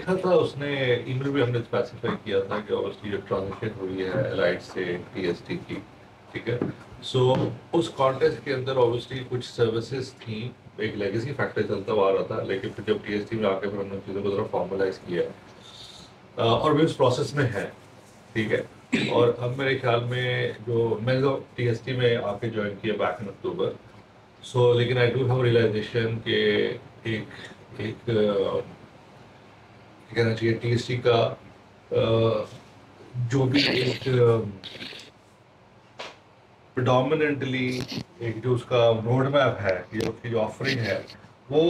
लिखा था उसने, ईमेल भी हमने स्पेसिफाई किया था कि ऑब्वियसली जो ट्रांजिशन हुई है एलाइट से टीएसटी की, ठीक है। सो उस कॉन्टेस्ट के अंदर ऑब्वियसली कुछ सर्विसेज थी, एक लेगेसी फैक्टर चलता हुआ आ रहा था, लेकिन फिर जब टीएसटी में आके फिर हमने चीज़ों को थोड़ा फॉर्मलाइज किया और भी उस प्रोसेस में है, ठीक है। और अब मेरे ख्याल में जो मैंने तो टीएसटी में आके ज्वाइन किया बैक इन अक्टूबर, सो लेकिन आई डू हैव रियलाइजेशन के एक एक कहना चाहिए टीएसटी का जो भी एक प्रिडोमिनेंटली एक जो उसका रोड मैप है या उसकी जो ऑफरिंग है वो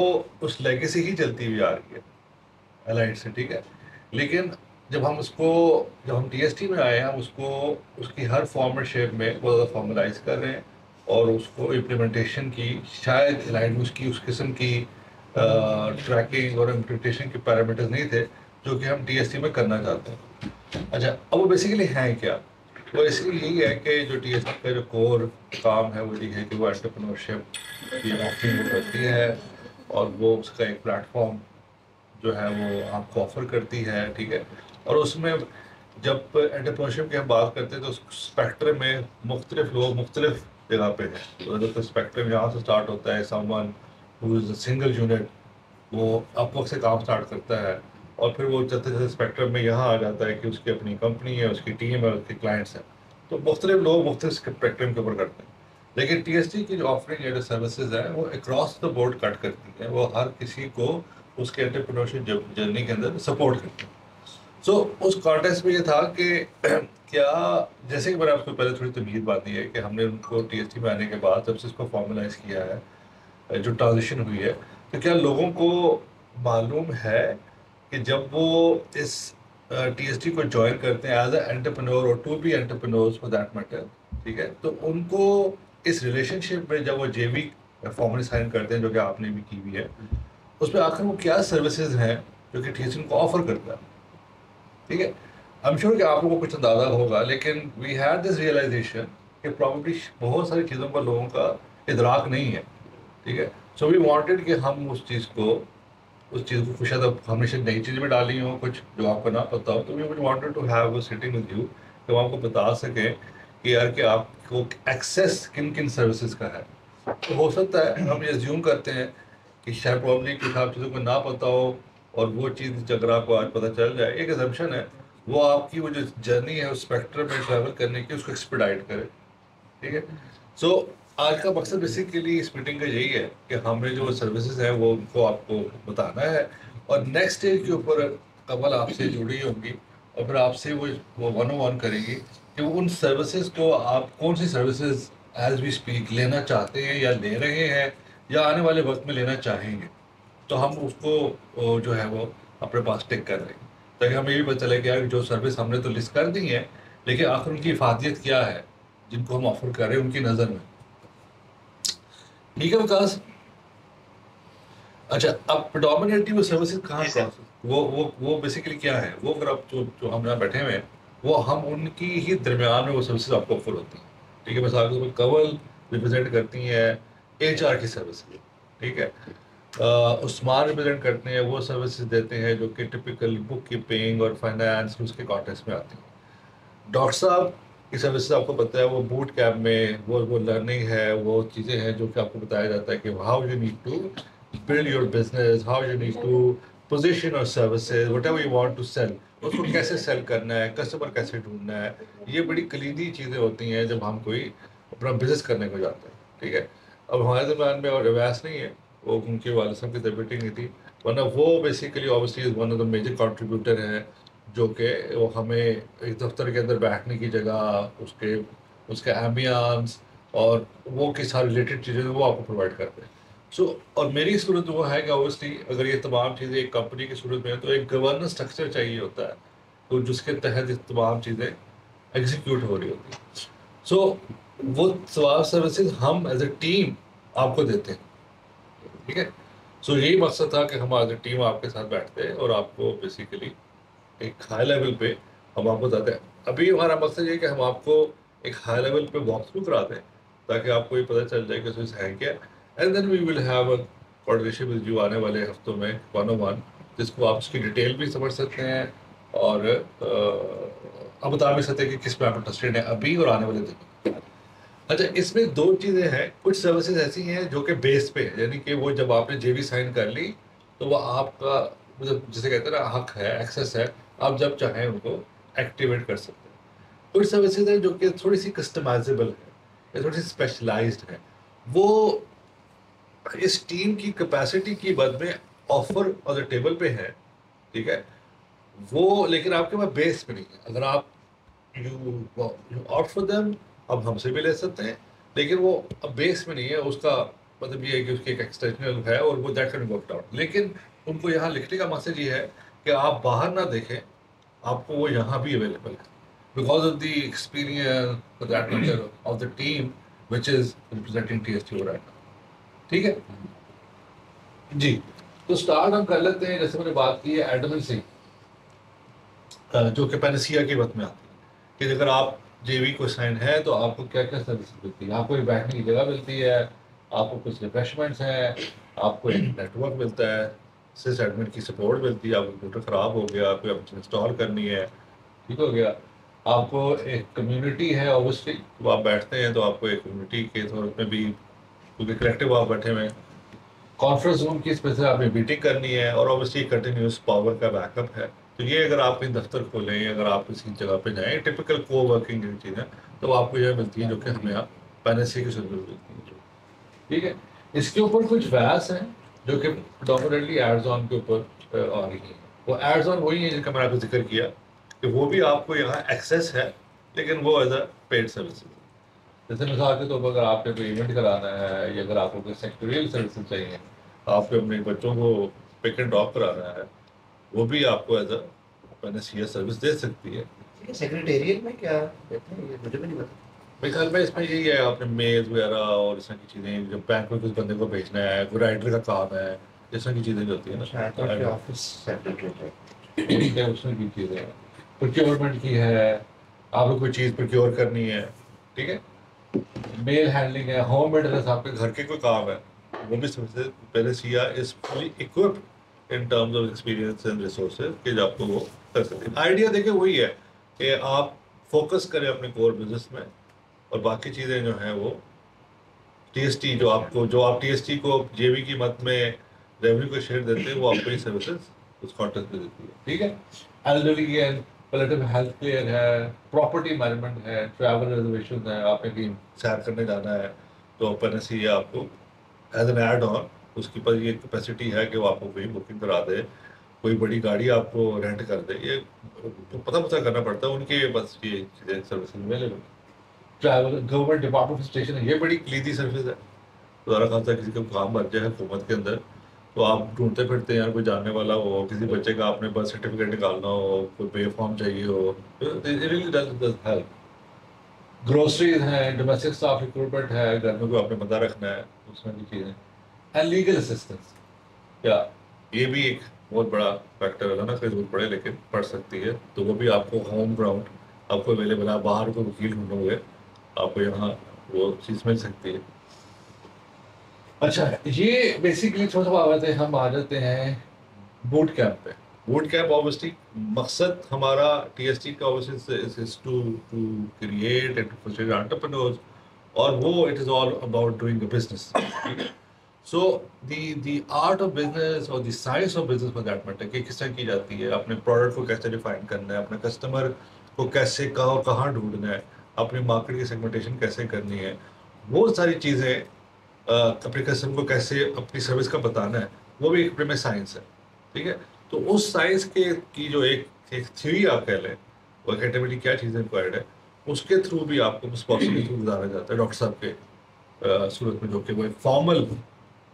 उस लेगेसी ही चलती हुई आ रही है अलाइट से, ठीक है। लेकिन जब हम टीएसटी में आए हम उसको उसकी हर फॉर्मेट शेप में बहुत ज़्यादा फॉर्मलाइज कर रहे हैं और उसको इम्प्लीमेंटेशन की शायद अलाइट में उसकी उस किस्म की ट्रैकिंग और इम्प्लीमेंटेशन के पैरामीटर्स नहीं थे जो कि हम टीएसटी में करना चाहते हैं। अच्छा, अब वो बेसिकली हैं क्या? वो इसलिए यही है कि जो टीएसपी का जो कोर काम है वो ये है कि वो एंटरप्रेन्योरशिप की ऑफरिंग करती है और वो उसका एक प्लेटफॉर्म जो है वो आपको ऑफर करती है, ठीक है। और उसमें जब एंटरप्रेन्योरशिप की हम बात करते हैं तो स्पेक्ट्रम में मुख्तलिफ लोग मुख्तलिफ जगह पे हैं। तो स्पेक्ट्रम यहाँ से स्टार्ट होता है, someone who is a single unit, वो अपवर्क से काम स्टार्ट करता है और फिर वो चलते चलते स्पेक्ट्रम में यहाँ आ जाता है कि उसकी अपनी कंपनी है, उसकी टीम है, उसके क्लाइंट्स हैं। तो मुख्तलिफ लोग मुख्तलिफ स्पेक्ट्रम के ऊपर करते हैं। लेकिन टीएसटी की जो ऑफरिंग है, जो सर्विसेज है, वो अक्रॉस द बोर्ड कट करती है, वो हर किसी को उसके एंटरप्रेन्योरशिप जर्नी के अंदर सपोर्ट करती है। सो उस कॉन्टेक्स्ट में ये था कि क्या, जैसे कि मैंने आपको पहले थोड़ी तमीज़ बात दी है कि हमने उनको टीएसटी में आने के बाद जब से इसको फॉर्मलाइज किया है, जो ट्रांजिशन हुई है, तो क्या लोगों को मालूम है कि जब वो इस टीएसटी को ज्वाइन करते हैं एज अ एंटरप्रेन्योर और to be entrepreneurs for that matter, ठीक है, तो उनको इस रिलेशनशिप में जब वो जेवी फॉर्मली साइन करते हैं जो कि आपने भी की हुई है, उसमें आखिर वो क्या सर्विसेज हैं जो कि टीएसटी को ऑफर करता है, ठीक है। आई एम श्योर कि आप लोगों को कुछ अंदाजा होगा, लेकिन वी हैड दिस रियलाइजेशन कि प्रॉब्लली बहुत सारी चीज़ों का लोगों का इदराक नहीं है, ठीक है। सो वी वांटेड कि हम उस चीज़ को शायद अब हमने शायद नई चीज़ में डाली हो कुछ जो आपको ना पता हो, तो we wanted to have a sitting with you कि हम आपको बता सकें कि यार कि आपको एक्सेस किन किन सर्विसेज का है। तो हो सकता है हम ये अज्यूम करते हैं कि शायद प्रॉब्लली कुछ आप चीज़ों को ना पता हो और वो चीज़ अगर आपको आज पता चल जाए, एक एजम्पशन है, वो आपकी वो जो जर्नी है उस स्पेक्ट्रम में ट्रैवल करने की उसको एक्सपेडाइट करे, ठीक है। सो आज का मकसद बेसिकली इस मीटिंग का यही है कि हमें जो सर्विसेज हैं वो उनको आपको बताना है और नेक्स्ट स्टेज के ऊपर कमल आपसे जुड़ी होंगी और फिर आपसे वो वन ऑन वन करेंगी कि वो उन सर्विसेज को आप कौन सी सर्विसेज एज वी स्पीक लेना चाहते हैं या ले रहे हैं या आने वाले वक्त में लेना चाहेंगे, तो हम उसको जो है वो अपने पास टिक कर लेंगे ताकि हमें ये भी पता चले कि यार जो सर्विस हमने तो लिस्ट कर दी है, लेकिन आखिर उनकी इफादियत क्या है जिनको हम ऑफर कर रहे हैं उनकी नज़र में, ठीक है विकास। अच्छा, अब प्रेडोमिनेटली वो सर्विसेज कहाँ जी का, सर। वो बेसिकली क्या है, वो अगर आप जो हम यहाँ बैठे हुए हैं वो हम उनकी ही दरमियान में वो सर्विसेज आपको ऑफर होती हैं, ठीक है। बस आगे कवल रिप्रेजेंट करती हैं एचआर की सर्विसेज, ठीक है। उस्मान रिप्रेजेंट करते हैं वो सर्विसेज देते हैं जो कि टिपिकल बुक कीपिंग और फाइनेंस उसके कॉन्टेक्स्ट में आती हैं। डॉक्टर साहब की सर्विसेज आपको पता है वो बूट कैम्प में वो लर्निंग है, वो चीज़ें हैं जो कि आपको बताया जाता है कि how you need to build your business, how you need to position और services what ever you want to sell, उसको कैसे सेल करना है, कस्टमर कैसे ढूंढना है। ये बड़ी कलीदी चीज़ें होती हैं जब हम कोई अपना बिजनेस करने को जाते हैं, ठीक है। अब हमारे दरम्यान में और अवैस नहीं है, वो उनके वाले साहब की तबीयत ही नहीं थी, वरना वो basically obviously is one of the major contributor हैं जो कि वो हमें एक दफ्तर के अंदर बैठने की जगह, उसके उसके एम्बियंस और वो के साथ रिलेटेड चीज़ें वो आपको प्रोवाइड करते हैं। सो और मेरी सूरत वो है कि ऑब्वियसली अगर ये तमाम चीज़ें एक कंपनी की सूरत में है तो एक गवर्नेंस स्ट्रक्चर चाहिए होता है, तो जिसके तहत ये तमाम चीज़ें एग्जीक्यूट हो रही होती हैं। सो वो सवाल सर्विसेज हम एज ए टीम आपको देते हैं, ठीक है। सो यही मकसद था कि हम एज ए टीम आपके साथ बैठते हैं और आपको बेसिकली एक हाई लेवल पे हम आपको बताते हैं। अभी हमारा मकसद ये है कि हम आपको एक हाई लेवल पे वॉक थ्रू करा दें ताकि आपको ये पता चल जाए कि उसमें है क्या, and then we will have a coordination with you आने वाले हफ्तों में वन ऑन वन, जिसको आप उसकी डिटेल भी समझ सकते हैं और आप बता भी सकते हैं कि किस पे आप इंटरेस्टेड हैं अभी और आने वाले दिन में। अच्छा, इसमें दो चीज़ें हैं, कुछ सर्विसेज ऐसी हैं जो कि बेस पे है, यानी कि वो जब आपने जेवी साइन कर ली तो वो आपका मतलब जिसे कहते हैं ना हक है, एक्सेस है, आप जब चाहें उनको एक्टिवेट कर सकते हैं। कुछ सर्विसेज हैं जो कि थोड़ी सी कस्टमाइजेबल है या थोड़ी सी स्पेशलाइज्ड है, वो इस टीम की कैपेसिटी की मद में ऑफर ऑन द टेबल पे है, ठीक है, वो लेकिन आपके पास बेस पे नहीं है। अगर आप यू ऑप्ट फॉर देम, अब हमसे भी ले सकते हैं, लेकिन वो अब बेस में नहीं है, उसका मतलब ये है कि उसकी एक एक्सटेंशनल है और वो दैट कैन वर्क आउट। लेकिन उनको यहाँ लिखने का मकसद ये है कि आप बाहर ना देखें, आपको वो यहाँ भी अवेलेबल है because of the experience that nature of the team which is representing TST right now. ठीक है जी, तो स्टार्ट हम कर लेते हैं। जैसे मैंने बात की है एडमिन से, जो कि पैनसिया की बात में आती है कि अगर आप जेवी को साइन है तो आपको क्या क्या सर्विस मिलती है। आपको एक बैठने की जगह मिलती है, आपको कुछ रिफ्रेशमेंट्स हैं, आपको एक नेटवर्क मिलता है, सिस एडमिन की सपोर्ट मिलती है, आपको कंप्यूटर ख़राब हो गया, आपको आप इंस्टॉल करनी है, ठीक हो गया। आपको एक कम्युनिटी है, ऑब्वियसली जब आप बैठते हैं तो आपको एक कम्युनिटी के तौर में भी, क्योंकि कलेक्टिव आप बैठे हुए हैं, कॉन्फ्रेंस रूम की स्पेस आपने मीटिंग करनी है और ऑब्वियसली कंटिन्यूस पावर का बैकअप है। तो ये अगर आप कहीं दफ्तर खोलें, अगर आप किसी जगह पे जाएं, टिपिकल को वर्किंग चीज़ें तो आपको यह मिलती है जो कि हमें यहाँ पैनसी की सर्विस मिलती है। ठीक है, इसके ऊपर कुछ वैस हैं जो कि प्रेडोमिनेटली एड्स ऑन के ऊपर आ रही है। वो एड्स ऑन वही है जिनका मैंने आपको जिक्र किया कि वो भी आपको यहाँ एक्सेस है, लेकिन वो एज अ पेड सर्विस। जैसे मिसाल के तौर पर अगर आपने कोई इवेंट कराना है या अगर आपको कोई सेक्टोरियल सर्विसेज चाहिए, आपको अपने बच्चों को पिक एंड ड्रॉप कराना है, वो भी आपको एज अ पैनसिया सर्विस दे सकती है। सेक्रेटेरिएट में क्या कहते हैं ये मुझे भी नहीं पता। मेरे ख्याल में इसमें यही है, आपने मेल वगैरह और इस तरह की चीज़ें, जब बैंक में कुछ बंदे को भेजना है, कोई राइडर का काम है, इस तरह की चीज़ें जो होती है ना, ऑफिस सेक्रेटरी उसमें की चीज़ें हैं, प्रोक्योरमेंट की है, आपको कोई चीज़ प्रोक्योर करनी है, ठीक है, मेल हैंडलिंग है, होम मेंटेनेंस, आपके घर के कोई काम है, वो भी सबसे पहले Siya is fully equipped in terms of experience and resources कि जो आपको वो कर सकते हैं। आइडिया देखिए वही है कि आप फोकस करें अपने कोर बिजनेस में और बाकी चीज़ें जो हैं वो टीएसटी जो आप टीएसटी को जेवी की मत में रेवेन्यू को शेयर देते हैं, वो आपको ये सर्विसेज उस कॉन्टेक्ट में देती है। ठीक है, elderly and palliative health care है, प्रॉपर्टी मैनेजमेंट है, ट्रैवल रिजर्वेशन है, आपने कहीं सैर करने जाना है तो अपन ऐसे ही आपको एज एन एड ऑन उसके पास ये कैपेसिटी है कि वो आपको कोई बुकिंग करा दे, कोई बड़ी गाड़ी आपको रेंट कर दे, ये तो पता करना पड़ता है उनके बस ये चीज़ें services available. Travel government department station है, ये बड़ी क्लीदी सर्विस है। दोबारा खासा किसी का काम बन जाए हुकूमत के अंदर तो आप ढूंढते फिरते हैं यार, कोई जानने वाला हो, किसी बच्चे का आपने बर्थ सर्टिफिकेट निकालना हो, कोई पे फॉर्म चाहिए हो, हेल्प। ग्रोसरीज हैं, डोमेस्टिक स्टाफ रिक्रूटमेंट है, घर में कोई आपने बंदा रखना है, उस तरह की चीज़ें, एंड लीगल असिस्टेंस, या ये भी एक बहुत बड़ा फैक्टर है ना, कोई जरूरत पड़े लेकिन पड़ सकती है तो वो भी आपको होम ग्राउंड आपको अवेलेबल है। बाहर को वकील ढूंढोगे आपको यहाँ वो चीज़ मिल सकती है। अच्छा, ये बेसिकली थोड़ा सा बात है, हम आ जाते हैं बूट कैंप पे। बूट कैंप ऑब्वियसली मकसद हमारा टीएसटी का obviously is to create and to facilitate entrepreneurs, और वो it is all about doing a business. So the art of business और the science of business for that matter कि किस तरह की जाती है, अपने प्रोडक्ट को कैसे डिफाइन करना है, अपने कस्टमर को कैसे कहाँ ढूंढना है, अपनी मार्केट की सेगमेंटेशन कैसे करनी है, वो सारी चीज़ें अपने कस्टमर को कैसे अपनी सर्विस का बताना है, वो भी एक में साइंस है। ठीक है, तो उस साइंस के की जो एक थ्योरी आप कह लें, वो अकेडमिकली क्या चीज़ें रिक्वायर्ड है, उसके थ्रू भी आपको स्पॉन्सर के थ्रू गुजारा जाता है डॉक्टर साहब के सूरत में, जो कि वो एक फॉर्मल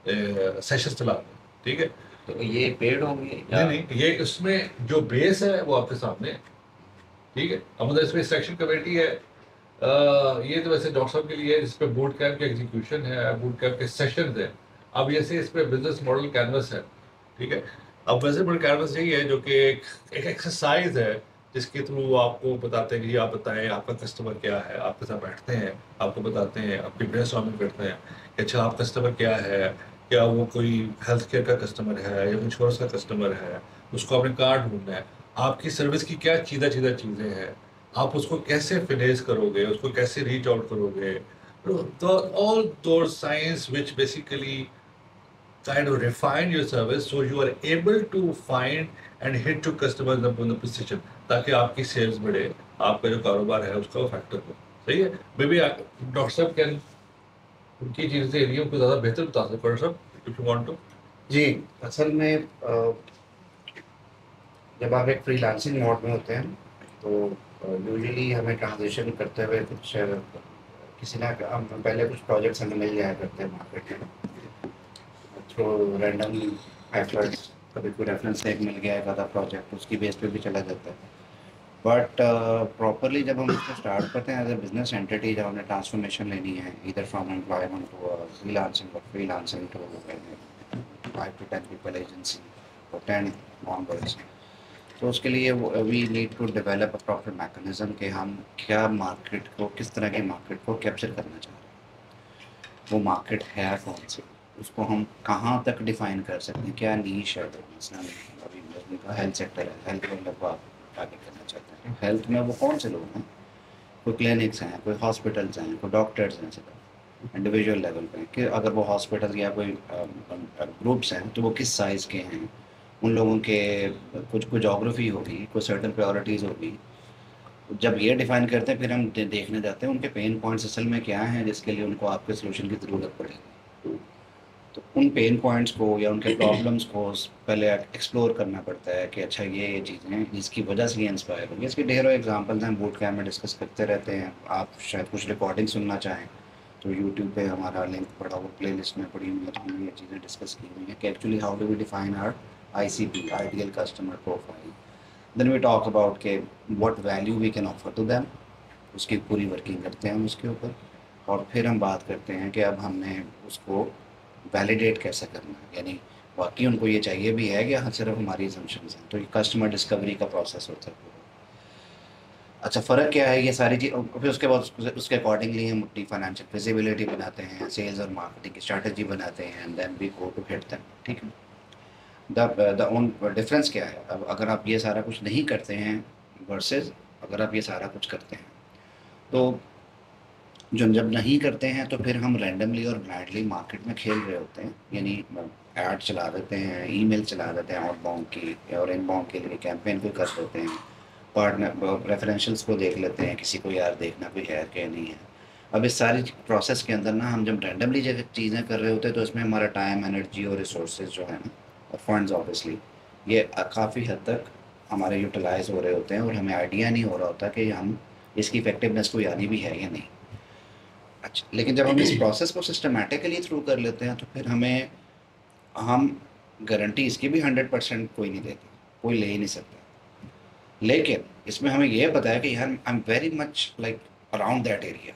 सेशन चलाते हैं। ठीक है, तो ये पेड होंगे नहीं, ये उसमें जो बेस है वो आपके सामने है। ठीक है, अब मतलब इसमें सेक्शन कमेटी है, ये तो वैसे डॉक्टर साहब के लिए जिस पे बूट कैंप की एग्जीक्यूशन है, बूट कैंप के सेशन है। अब जैसे इस पे बिजनेस मॉडल कैनवस है। ठीक है, अब वैसे मॉडल कैनवस यही है जो कि एक एक्सरसाइज है जिसके थ्रू आपको बताते हैं कि आप बताएं आपका कस्टमर क्या है, आपके साथ बैठते हैं, आपको बताते हैं, आपकी ब्रेनस्टॉर्मिंग करते हैं कि अच्छा आप कस्टमर क्या है, क्या वो कोई हेल्थ केयर का कस्टमर है या इंश्योरेंस का कस्टमर है, उसको आपने कहाँ ढूंढना है, आपकी सर्विस की क्या चीज़ा चीज़ा चीज़ें हैं, आप उसको कैसे फिनेस करोगे, उसको कैसे रीच आउट करोगे, तो all those science which basically kind of refine your service so you are able to find and hit to customers on the precision, ताकि आपकी सेल्स बढ़े, आपका जो कारोबार है उसका वो फैक्टर हो। सही है। मे बी डॉक्टर साहब कैन उनकी चीज़ें एरिया को ज़्यादा बेहतर बता सकते, डॉक्टर साहब इफ यू वांट टू। जी, असल में जब आप एक फ्रीलांसिंग मोड में होते हैं तो यूजुअली हमें ट्रांजिशन करते हुए कुछ किसी ना हम पहले कुछ प्रोजेक्ट्स हमें मिल जाया करते हैं मार्केट में थ्रू रैंडम एफर्ट्स। कभी कोई रेफरेंस टैग मिल गया एक आधा प्रोजेक्ट, उसकी बेस पे भी चला जाता है। बट प्रॉपरली जब हम उसको स्टार्ट करते हैं एज अ बिजनेस एंटिटी, जब हमने ट्रांसफॉर्मेशन लेनी है इधर from employment to freelancing to 5 to 10 people agency और 10 ऑनवर्ड्स, तो उसके लिए we need to develop a proper mechanism कि हम क्या मार्केट को, किस तरह की मार्केट को कैप्चर करना चाह रहे हैं, वो मार्केट है कौन सी, उसको हम कहाँ तक डिफाइन कर सकते हैं, क्या नीश है बिजनेस में। अभी बिजनेस का हेल्थ सेक्टर है, हेल्थ में लगभग आप टारगेट करना चाहते हैं, हेल्थ में वो कौन से लोग हैं, कोई क्लिनिक्स हैं, कोई हॉस्पिटल्स हैं, कोई डॉक्टर्स हैं, सिर्फ इंडिविजुअल लेवल पे कि अगर वो हॉस्पिटल या कोई ग्रुप्स हैं तो वो किस साइज़ के हैं, उन लोगों के कुछ कुछ जोग्राफी होगी, कुछ सर्टन प्रायोरिटीज़ होगी। जब ये डिफाइन करते हैं फिर हम देखने जाते हैं उनके पेन पॉइंट्स असल में क्या हैं जिसके लिए उनको आपके सोल्यूशन की ज़रूरत पड़ेगी। तो उन पेन पॉइंट्स को या उनके प्रॉब्लम्स को पहले एक्सप्लोर करना पड़ता है कि अच्छा ये चीज़ें हैं जिसकी वजह से ये इंस्पायर होंगे। इसके ढेरों एग्जांपल्स हैं, बूट कैम्प में डिस्कस करते रहते हैं। आप शायद कुछ रिकॉर्डिंग सुनना चाहें तो यूट्यूब पे हमारा लिंक पड़ा हुआ प्ले लिस्ट में पड़ी हुई है, हमने ये चीज़ें डिस्कस की हुई हैं कि actually how do we define our ICP, ideal customer profile. Then we talk about के what value we can offer to them, उसकी पूरी वर्किंग करते हैं हम उसके ऊपर। और फिर हम बात करते हैं कि अब हमने उसको वैलिडेट कैसे करना है, यानी वाकई उनको ये चाहिए भी है या सिर्फ हमारी असम्पशंस हैं। तो ये कस्टमर डिस्कवरी का प्रोसेस होता है। अच्छा, फ़र्क क्या है ये सारी चीज़, फिर उसके बाद उसके अकॉर्डिंगली हम अपनी फाइनेंशियल फिजिबिलिटी बनाते हैं, सेल्स और मार्केटिंग की स्ट्रैटेजी बनाते हैं, and then we go to hit them. ठीक है। द ओन डिफरेंस क्या है, अब अगर आप ये सारा कुछ नहीं करते हैं वर्सेस अगर आप ये सारा कुछ करते हैं, तो जब नहीं करते हैं तो फिर हम रैंडमली और ब्लाइंडली मार्केट में खेल रहे होते हैं, यानी ऐड चला देते हैं, ईमेल चला देते हैं आउटबाउंड की और इनबाउंड के लिए कैंपेन को कर देते हैं, पार्टनर रेफरेंशियल्स को देख लेते हैं, किसी को यार देखना कोई है क्या नहीं है। अब इस सारी प्रोसेस के अंदर ना हम जब रैंडमली जगह चीज़ें कर रहे होते हैं तो इसमें हमारा टाइम, एनर्जी और रिसोर्सेज जो है ना, और फंड्स ऑब्वियसली, ये काफ़ी हद तक हमारे यूटिलाइज हो रहे होते हैं और हमें आइडिया नहीं हो रहा होता कि हम इसकी इफेक्टिवनेस कोई आनी भी है या नहीं। अच्छा, लेकिन जब हम इस प्रोसेस को सिस्टमेटिकली थ्रू कर लेते हैं तो फिर हम गारंटी इसकी भी 100% कोई नहीं देता, कोई ले ही नहीं सकता। लेकिन इसमें हमें यह पता है कि यार I am very much like around that area,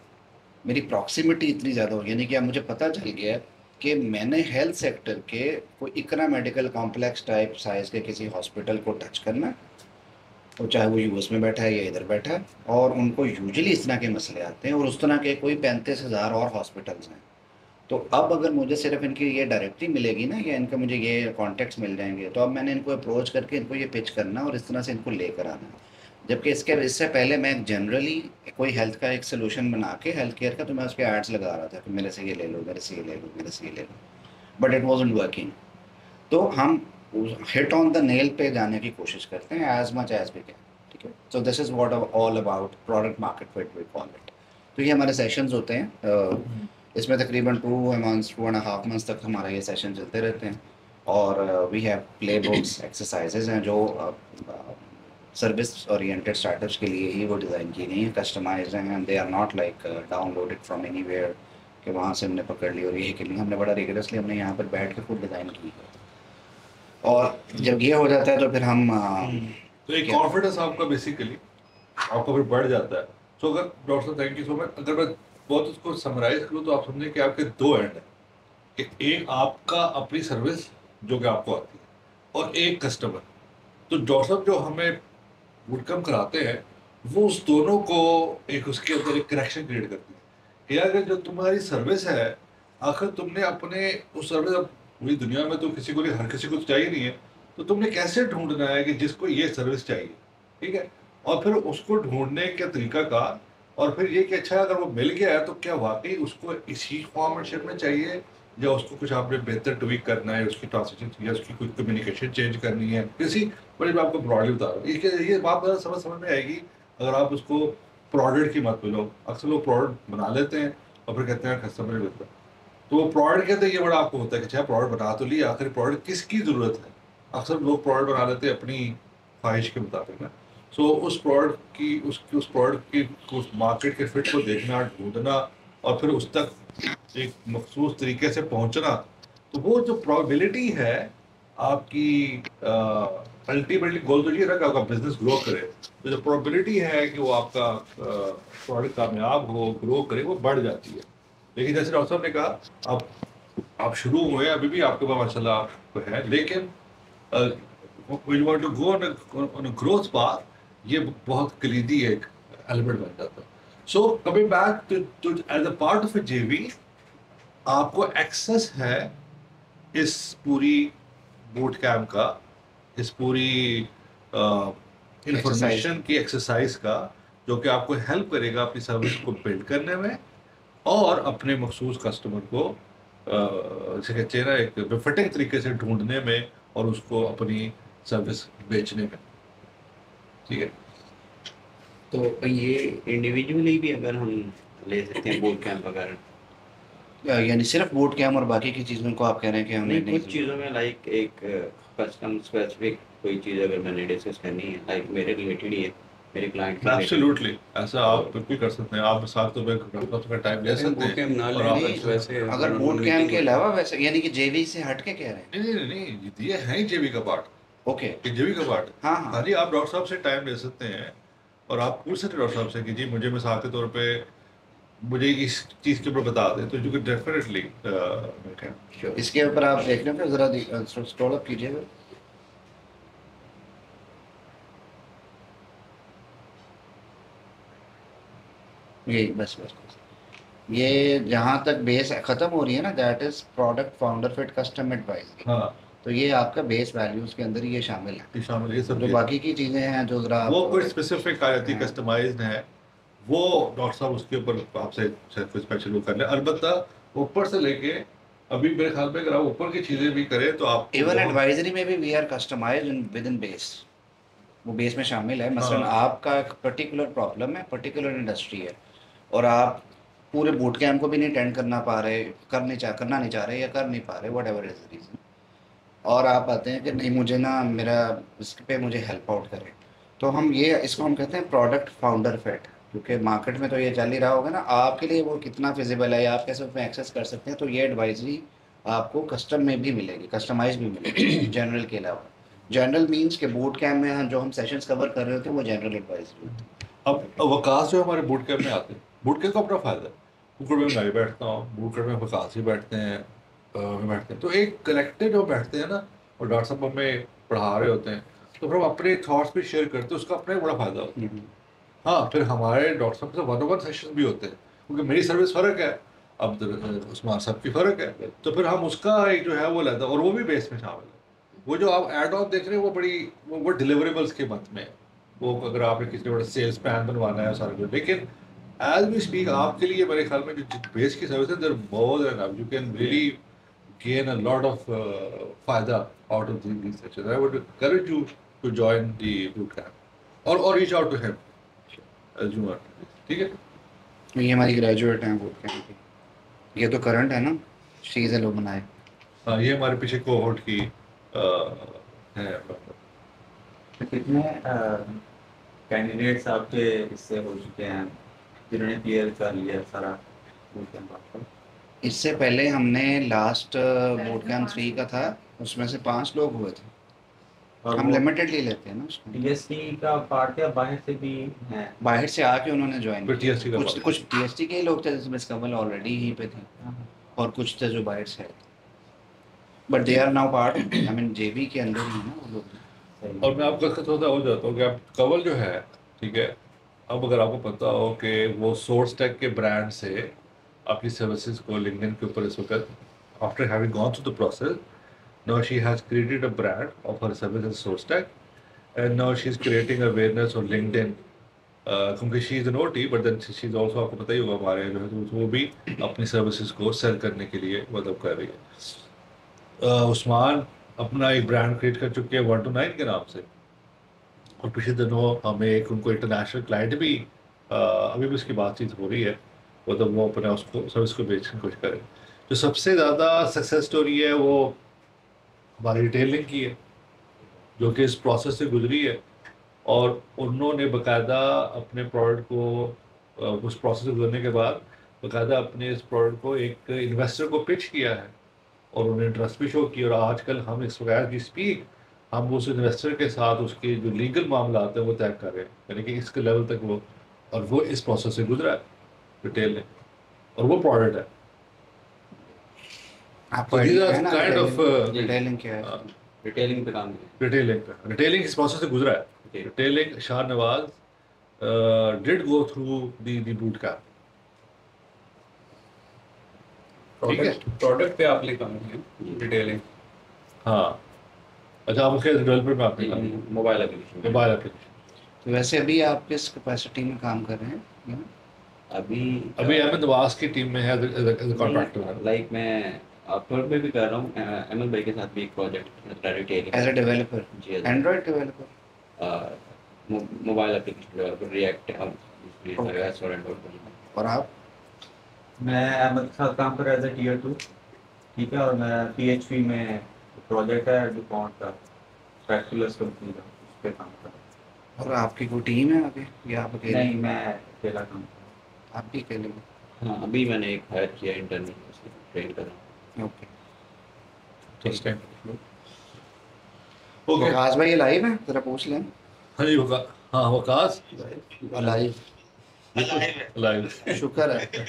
मेरी प्रॉक्सिमिटी इतनी ज़्यादा हो, यानी कि अब मुझे पता चल गया कि मैंने हेल्थ सेक्टर के कोई इतना मेडिकल कॉम्प्लेक्स टाइप साइज़ के किसी हॉस्पिटल को टच करना, तो चाहे वो यूएस में बैठा है या इधर बैठा है, और उनको यूजुअली इस तरह के मसले आते हैं और उस तरह के कोई 35,000 और हॉस्पिटल्स हैं। तो अब अगर मुझे सिर्फ इनकी ये डायरेक्टरी मिलेगी ना या इनका मुझे ये कॉन्टेक्ट्स मिल जाएंगे, तो अब मैंने इनको अप्रोच करके इनको ये पिच करना और इस तरह से इनको लेकर आना। जबकि इससे पहले मैं जनरली कोई हेल्थ का एक सोल्यूशन बना के हेल्थ केयर का, तो मैं उस पर एड्स लगा रहा था कि मेरे से ये ले लो, मेरे से ये ले लो, मेरे से ये ले लो, बट इट वॉजंट वर्किंग। तो हम हिट ऑन द नेल पे जाने की कोशिश करते हैं as much as we can. ठीक है। So this is what all about product market fit we call it. तो ये हमारे सेशंस होते हैं, इसमें तकरीबन 2.5 मंथ्स तक हमारा ये सेशन चलते रहते हैं। और we have play books, exercises हैं जो सर्विस ओरिएंटेड स्टार्टअप्स के लिए ही वो डिज़ाइन की गई हैं, कस्टमाइज्ड हैं, and they are not like downloaded from anywhere कि वहाँ से हमने पकड़ ली और यही के लिए हमने बड़ा रिगरसली हमने यहाँ पर बैठ के खुद डिज़ाइन की है। और जब ये हो जाता है तो फिर हम तो एक कॉन्फिडेंस आपका बेसिकली आपका फिर बढ़ जाता है। सो अगर डॉक्टर साहब थैंक यू सो मच, अगर मैं बहुत उसको समराइज करूँ तो आप समझे कि आपके दो एंड है, कि एक आपका अपनी सर्विस जो कि आपको आती है और एक कस्टमर। तो डॉक्टर साहब जो हमें वुडकम कराते हैं वो उस दोनों को एक उसके अंदर एक कनेक्शन क्रिएट करती है कि यार जो तुम्हारी सर्विस है, आखिर तुमने अपने उस सर्विस, अब पूरी दुनिया में तो किसी को नहीं, हर किसी को तो चाहिए नहीं है, तो तुमने कैसे ढूंढना है कि जिसको ये सर्विस चाहिए, ठीक है, और फिर उसको ढूंढने का तरीका का, और फिर ये कि अच्छा अगर वो मिल गया है तो क्या वाकई उसको इसी फॉर्मेट में चाहिए, या उसको कुछ आपने बेहतर ट्वीक करना है, उसकी ट्रांसलेशन या उसकी कुछ कम्युनिकेशन चेंज करनी है किसी, बड़ी मैं आपको ब्रॉडली बता रहा हूँ, ये बात ज़रा समझ में आएगी अगर आप उसको प्रोडक्ट की मत बोलो। अक्सर लोग प्रोडक्ट बना लेते हैं और फिर कहते हैं कस्टमर नहीं मिलता, तो वो प्रोडक्ट कहते हैं, ये बड़ा आपको होता है कि अच्छा प्रोडक्ट बना तो लिया, आखिर प्रोडक्ट किसकी ज़रूरत है। अक्सर लोग प्रोडक्ट बना लेते हैं अपनी ख्वाहिश के मुताबिक ना। सो उस प्रोडक्ट की उस प्रोडक्ट की उस मार्केट के फिट को देखना, ढूंढना, और फिर उस तक एक मखसूस तरीके से पहुंचना, तो वो जो प्रोबेबिलिटी है आपकी, अल्टीमेटली गोल तो ये रहा कि आपका बिजनेस ग्रो करे, तो जो प्रोबेबिलिटी है कि वो आपका प्रोडक्ट कामयाब हो, ग्रो करे, वो बढ़ जाती है। लेकिन जैसे डॉक्टर साहब ने कहा, आप शुरू हुए, अभी भी आपके पास माशाल्लाह आपको है, लेकिन when you want to go on a growth path, ये बहुत कलीदी एक एलिमेंट बन जाता है। So coming back to as a part of a JV, आपको एक्सेस है इस पूरी बूट कैम्प का, इस पूरी इंफॉर्मेशन की एक्सरसाइज का, जो कि आपको हेल्प करेगा अपनी सर्विस को बिल्ड करने में और अपने मखसूस कस्टमर को जैसे कहते हैं ना एक बेफिटिंग तरीके से ढूंढने में और उसको अपनी सर्विस बेचने में, ठीक है। तो ये इंडिविजुअली भी अगर हम ले सकते हैं बूट कैंप वगैरह? यानी सिर्फ बूट कैम्प और बाकी की चीज़ों को आप कह रहे हैं कि हमने नहीं, कुछ चीज़ों में लाइक एक कस्टम स्पेसिफिक कोई चीज़ अगर मैंने डिस्कस करनी है, लाइक मेरे रिलेटेड ही है, मेरे क्लाइंट के related। एब्सोल्युटली ऐसा आप बिल्कुल कर सकते हैं, आप साथ तो का टाइम ले सकते बूट हैं। कैंप ना और लेने आप- वैसे अगर बूट कैम्प के अलावा वैसे यानी कि जेवी से हट के कह रहे हैं? नहीं नहीं नहीं, ये है ही जेवी का पार्ट, ओके। ये जेवी का पार्ट। हाँ हाँ हाँ जी, आप डॉक्टर साहब से टाइम ले सकते हैं और आप पूछ सकते हैं डॉक्टर साहब से कि जी मुझे मिसाल के तौर पे मुझे इस चीज़ के ऊपर बता दें, तो यू कैन डेफिनेटली इसके ऊपर आप देख रहे हो, जरा स्क्रॉल अप कीजिएगा। ये बस बस बस ये जहाँ तक बेस खत्म हो रही है ना, that is product founder fit custom advisory. हाँ तो ये आपका बेस वैल्यूज के अंदर ये शामिल है। ये शामिल, ये सब जो चीज़ें। बाकी की चीजें हैं जो जरा वो कोई स्पेसिफिक आ जाती है, हाँ। कस्टमाइज्ड है, वो डॉक्टर साहब उसके ऊपर आपसे कोई स्पेशल वो कर ले। अलबत्ता ऊपर से लेके अभी मेरे ख्याल में अगर आप ऊपर की चीज़ें भी करें तो आप इवन एडवाइजरी में भी we are customized with in base, वो बेस में शामिल है। मसलन हाँ। आपका एक पर्टिकुलर प्रॉब्लम है, पर्टिकुलर इंडस्ट्री है, और आप पूरे बूट कैम्प को भी नहीं अटेंड करना नहीं चाह रहे या कर नहीं पा रहे, what ever is the reason, और आप आते हैं कि नहीं मुझे ना मेरा इस पे मुझे हेल्प आउट करें, तो हम ये इसको हम कहते हैं प्रोडक्ट फाउंडर फिट। क्योंकि मार्केट में तो ये चल ही रहा होगा ना, आपके लिए वो कितना फिजिबल है या आप कैसे उसमें एक्सेस कर सकते हैं, तो ये एडवाइजरी आपको कस्टम में भी मिलेगी, कस्टमाइज भी मिलेगी जनरल के अलावा। जनरल मीन्स के बूट कैम्प में हम जो हम सेशंस कवर कर रहे होते हैं वो जनरल एडवाइजरी होती है। अब वकास जो हमारे बूट कैम्प में आते हैं, बूट कैम्प का अपना फायदा है, बूट में मैं बैठता हूँ, बूट कैम्प में वकास भी बैठते हैं, मैं बैठते हैं, तो एक कलेक्टिव जो बैठते हैं ना, और डॉक्टर साहब हमें पढ़ा रहे होते हैं, तो फिर हम अपने थॉट्स भी शेयर करते हैं, उसका अपना एक बड़ा फायदा होता है। हाँ, फिर हमारे डॉक्टर साहब से वन ऑन वन सेशन भी होते हैं, क्योंकि मेरी सर्विस फ़र्क है, अब उस्मान साहब की फ़र्क है, तो फिर हम उसका एक जो है वो लेते हैं, और वो भी बेस में शामिल है। वो जो आप एड ऑन देख रहे हैं वो बड़ी वो डिलीवरेबल्स के मंथ में है। वो अगर आपने किसी बड़ा सेल्स प्लान बनवाना है सारा कुछ, लेकिन एज वी स्पीक आपके लिए मेरे ख्याल में जो बेस की सर्विस है, there more than enough, you can really gain a lot of फायदा out of these sessions. I would encourage you to join the boot camp or reach out to him as you want. ठीक है? ये हमारी graduate हैं boot camp की, ये तो current है ना, शी इज एलुमनाई। हाँ, ये हमारे पीछे कोहोर्ट की है। कितने कैंडिडेट्स आपके इससे हो चुके हैं जिन्होंने क्लियर कर लिया सारा बूट कैंप आपका? इससे पहले हमने लास्ट बूट कैम्प 3 का था, उसमें से 5 लोग हुए थे। और हम वो लिमिटेडली लेते हैं ना उसको। टीएसटी का पार्ट या बाहर से भी है? बाहर से आके उन्होंने ज्वाइन फिर किया। TST का कुछ part। कुछ टीएसटी के ही लोग थे जिसमें कमल ऑलरेडी यहीं पे थे, और कुछ थे जो बाहर से आए थे, but they are now part, I mean JB के अंदर ही है ना वो लोग। सही। और मैं आपका थोड़ा हो जाता हूँ कि आप कवल जो है, ठीक है, अब अगर आपको पता हो कि वो सोर्स टेक के ब्रांड से अपनी सर्विसेज को लिंक्डइन के ऊपर इस वक्त after having gone through the process Now she has created a brand of her services SourceTech, and now she's creating awareness on LinkedIn. क्योंकि she is an OT but then she is also, आपको पता ही होगा हमारे जो है तो वो भी अपनी सर्विसेज को सेल करने के लिए मतलब कर रही है। उस्मान अपना एक ब्रांड क्रिएट कर चुके हैं 1 to 9 के नाम से, और पिछले दिनों हमें एक उनको इंटरनेशनल क्लाइंट भी अभी भी उसकी बातचीत हो रही है, मतलब वो अपना उसको सर्विस को बेचने की कोशिश करें। जो सबसे ज़्यादा सक्सेस स्टोरी है वो हमारी रिटेलिंग की है, जो कि इस प्रोसेस से गुजरी है, और उन्होंने बकायदा अपने प्रोडक्ट को उस प्रोसेस से गुजरने के बाद बकायदा अपने इस प्रोडक्ट को एक इन्वेस्टर को पिच किया है, और उन्हें इंटरेस्ट भी शो किया, और आजकल हम इस वगैरह की स्पीक हम उस इन्वेस्टर के साथ उसके जो लीगल मामला आते हैं वो तय कर रहे हैं, यानी कि इसके लेवल तक वो, और वो इस प्रोसेस से गुजरा है रिटेल ने, और वो प्रोडक्ट है। आपको So these idea are है ना kind of, डिटेलिंग क्या है? रिटेलिंग पे काम किया। रिटेलिंग इस प्रोसेस से गुजरा है। Okay. Retailing Shahnawaz did go through the boot camp, ठीक है। प्रोडक्ट पे आपने काम किया डिटेलिंग। हाँ, अच्छा, आप उसके डेवलपर में आपने काम किया, मोबाइल एप्लीकेशन। Mobile application. तो वैसे अभी आप किस कैपेसिटी में काम कर रहे हैं? अभी अभी अहमद नवाज की टीम में है एज कॉन्ट्रैक्टर। लाइक मैं अपलोड में भी कर रहा हूँ, अहमद भाई के साथ भी एक project retailing as a developer, जी, android developer, mobile application developer react और आप? मैं अहमद के साथ काम कर रहा एज टीयर 2, ठीक है, और मैं PHP में प्रोजेक्ट है डिफॉल्ट का स्पेक्युलस कंपनी का, उस पे काम कर रहा हूँ। और आपकी कोई टीम है आगे या आप अकेले? नहीं, मैं अकेला काम कर आप भी अकेले हो? रहा हूँ। हाँ, अभी मैंने एक हायर किया इंटरनी, उसको ट्रेन कर रहा हूँ। ओके। ओके, वकास भाई ये लाइव है, जरा पूछ लें। हाँ जी, होगा। हाँ, वकास लाइव लाइव। शुक्र है।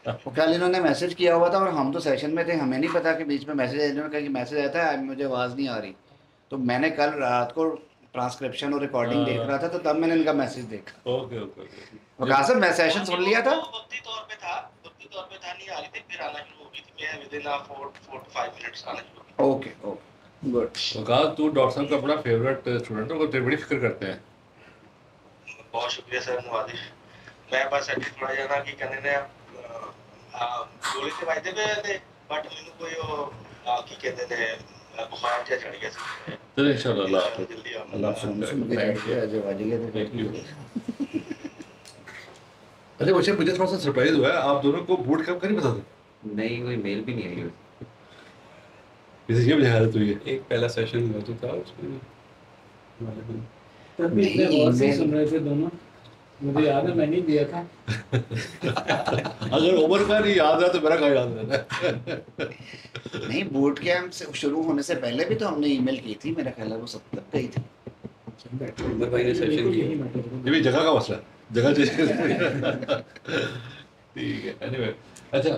वो कल इन्होंने मैसेज किया हुआ था और हम तो सेशन में थे, हमें नहीं पता कि बीच में मैसेज, इन्होंने कहा कि मैसेज आया था, मुझे आवाज़ नहीं आ रही, तो मैंने कल रात को ट्रांसक्रिप्शन और रिकॉर्डिंग देख रहा था, तो तब मैंने इनका मैसेज देखा। Okay okay okay. वकास साहब मैं सेशन सुन लिया था। वक्ती तौर पे था नहीं आ रही थी, फिर आना शुरू हो गई थी। मैं विद इन 4 to 5 मिनट्स आना शुरू हो गई। Okay okay good. वकास, तू डॉक्टर साहब का बड़ा फेवरेट स्टूडेंट है, वो तेरी बड़ी फिक्र करते हैं। बहुत शुक्रिया सर मुआदिश। मैं बस अभी थोड़ा जिहा ना कि कहने ने गोली ते वायदे पे थे, बट मैनू कोई की कहते ने बुखार जा चढ़ गया सी। चलो इंशाल्लाह अल्लाह हाफ़िज़। जल्दी आ अल्लाह सुन सुन के Thank you. जो वाजी के Thank you. अरे वैसे मुझे थोड़ा सा सरप्राइज हुआ है, आप दोनों को बूट कैंप का नहीं पता था? नहीं, कोई मेल भी नहीं आई हुई। किसी ये बुझाया तो ये एक पहला सेशन हुआ तो था उसमें तब भी इतने गौर से सुन रहे थे दोनों, मुझे याद है मैंने ही दिया था। अगर उमर का नहीं याद है तो मेरा कहाँ याद रहना है। नहीं, बूट कैंप से शुरू होने से पहले भी तो हमने ईमेल की थी, मेरा ख्याल है वो सब तक गई थी। उमर भाई ने सेशन बिल्कुल किया। यही मैटर है। ये भी जगह का मसला है, जगह चेंज ठीक है। एनीवे, अच्छा,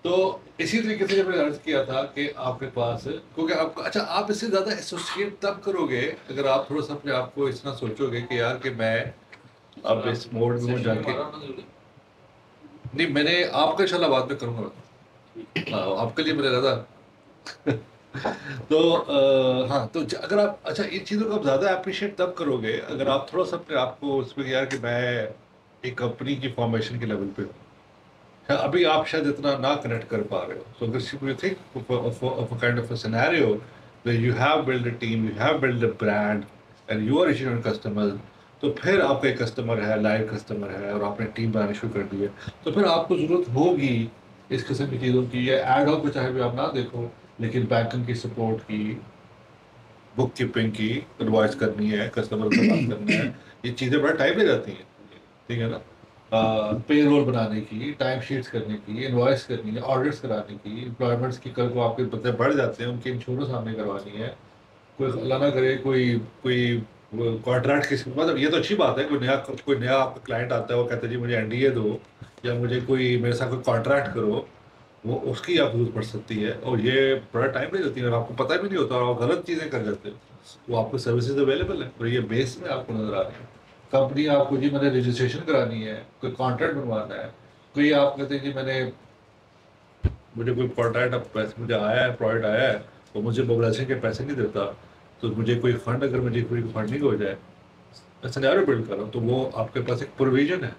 तो इसी तरीके से जब मैंने अर्ज किया था कि आपके पास, क्योंकि आपको, अच्छा, आप इससे ज़्यादा एसोसिएट तब करोगे अगर आप थोड़ा सा अपने आप को इतना सोचोगे कि यार कि मैं अब इस मोड में हूँ जाके। नहीं, मैंने आपका इंशाल्लाह बाद में करूँगा। हाँ, आपके लिए मैंने ज़्यादा तो हाँ, तो अगर आप, अच्छा, इन चीज़ों को आप ज़्यादा अप्रिशिएट तब करोगे अगर आप थोड़ा सा अपने आप को उसमें यार कि मैं एक कंपनी की फॉर्मेशन के लेवल पे हूँ, अभी आप शायद इतना ना कनेक्ट कर पा रहे हो। सो अगर you think of a kind of a scenario where you have build a team, you have build a brand and you are reaching customers, तो फिर आपका एक कस्टमर है, लाइव कस्टमर है, और आपने टीम बनानी शुरू कर दी है, तो फिर आपको ज़रूरत होगी इस किस्म की चीज़ों की, या एड हॉक को चाहे भी आप ना देखो, लेकिन बैंकिंग की सपोर्ट की, बुक कीपिंग की, एडवाइस करनी है, कस्टमर से बात करना है, ये चीज़ें बड़ा टाइम ले जाती हैं, ठीक है ना। पे रोल बनाने की, टाइम शीट्स करने की, इनवॉइस करनी है, ऑडिट्स कराने की, एम्प्लॉयमेंट्स की, कल को आपके बंदे बढ़ जाते हैं, उनकी इंश्योरेंस हमने करवानी है, कोई अल्लाह ना करे कोई कॉन्ट्रैक्ट किसी, मतलब ये तो अच्छी बात है, कोई नया आपका क्लाइंट आता है, वो कहता है जी मुझे NDA दो, या मुझे कोई मेरे साथ कोई कॉन्ट्रैक्ट करो, वो उसकी आप जरूरत पड़ सकती है, और ये बड़ा टाइम ले जाती है, और आपको पता भी नहीं होता, और आप गलत चीज़ें कर जाते हो। वो आपको सर्विसेज अवेलेबल है, और ये बेस में आपको नज़र आ रही है। कंपनी आपको जी मैंने रजिस्ट्रेशन करानी है, कोई कॉन्ट्रैक्ट बनवाना है, कोई आप कहते हैं जी मुझे कोई कॉन्ट्रैक्ट, अब पैसे मुझे आया है, प्रोजेक्ट आया है, वो मुझे मोबिलाइजेशन के पैसे नहीं देता, तो मुझे कोई फंड, अगर मुझे कोई फंडिंग हो जाए, मैं सिनेरियो बिल्ड कर रहा हूँ, तो वो आपके पास एक प्रोविजन है।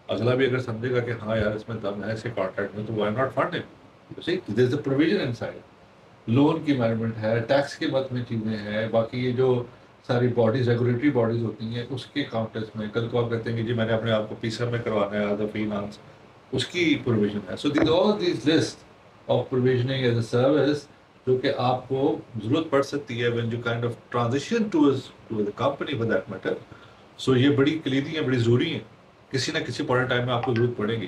अगला भी अगर समझेगा कि हाँ यार इसमें दम है इसके कॉन्ट्रैक्ट में, तो why not fund him. See there is a provision inside. Loan की मैनेजमेंट है, टैक्स के मत में चीज़ें हैं, बाकी ये जो सारी बॉडीज, रेगुलेटरी बॉडीज होती हैं, उसके काउंटर्स में कल को आप कहते हैं कि जी मैंने अपने आप को पीसीआर में करवाना है एज अ फ्रीलांस, उसकी प्रोविजन है। So all this list of provisioning as a service जो कि आपको जरूरत पड़ सकती है when you kind of transition to the company for that matter. So ये बड़ी कलीदी है, बड़ी ज़रूरी है, किसी ना किसी पॉइंट टाइम में आपको जरूरत पड़ेगी।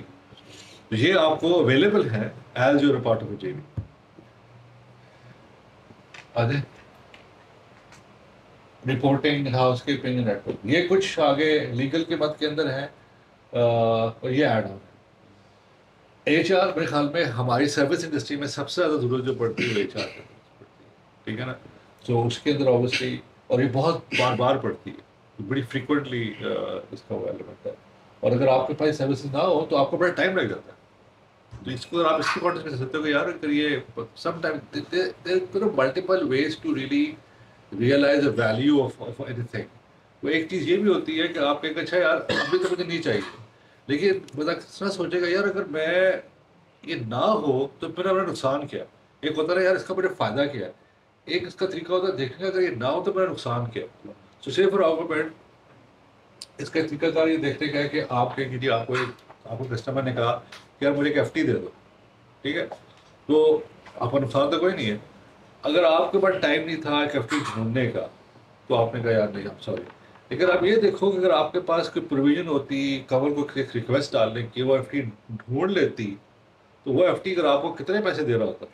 तो ये आपको अवेलेबल है एज यूर पार्ट ऑफ जेबी। आगे रिपोर्टिंग, हाउसकीपिंग, नेटवर्क, ये कुछ आगे लीगल के मत के अंदर है। और ये ऐड ऑन एचआर, मेरे ख्याल में हमारी सर्विस इंडस्ट्री में सबसे ज़्यादा जरूरत जो पड़ती है एचआर की पड़ती है, ठीक है ना। तो उसके अंदर ऑब्वियसली, और ये बहुत बार बार पड़ती है, बड़ी फ्रिक्वेंटली इसका वो एलिमेंट है। और अगर आपके पास सर्विसेज ना हो तो आपको बड़ा टाइम लग जाता है। तो इसको अगर आप इसके कॉन्टेक्स्ट में सकते हो कि यार अगर ये some time there multiple ways to really realize the value of anything. वो एक चीज़ ये भी होती है कि आप कहेंगे अच्छा यार अभी तो मुझे नहीं चाहिए, लेकिन बंदा किस तरह सोचेगा यार अगर मैं ये ना हो तो फिर मेरा नुकसान क्या है। एक होता है यार इसका मुझे फ़ायदा क्या है, एक इसका तरीका होता है देखने का अगर ये ना हो तो मेरा नुकसान क्या है। सो से फॉर आर्गुमेंट इसका तरीकाकार ये देखने का है कि आपके कि जी आपको कस्टमर ने कहा कि यार मुझे एक एफटी दे दो, ठीक है, तो आपका नुकसान तो कोई नहीं है। अगर आपके पास टाइम नहीं था एक एफटी ढूंढने का तो आपने कहा यार नहीं हम सॉरी। लेकिन आप ये देखो कि अगर आपके पास कोई प्रोविजन होती कवर को एक रिक्वेस्ट डालने की, वो एफटी ढूंढ लेती, तो वो एफटी अगर आपको कितने पैसे दे रहा होता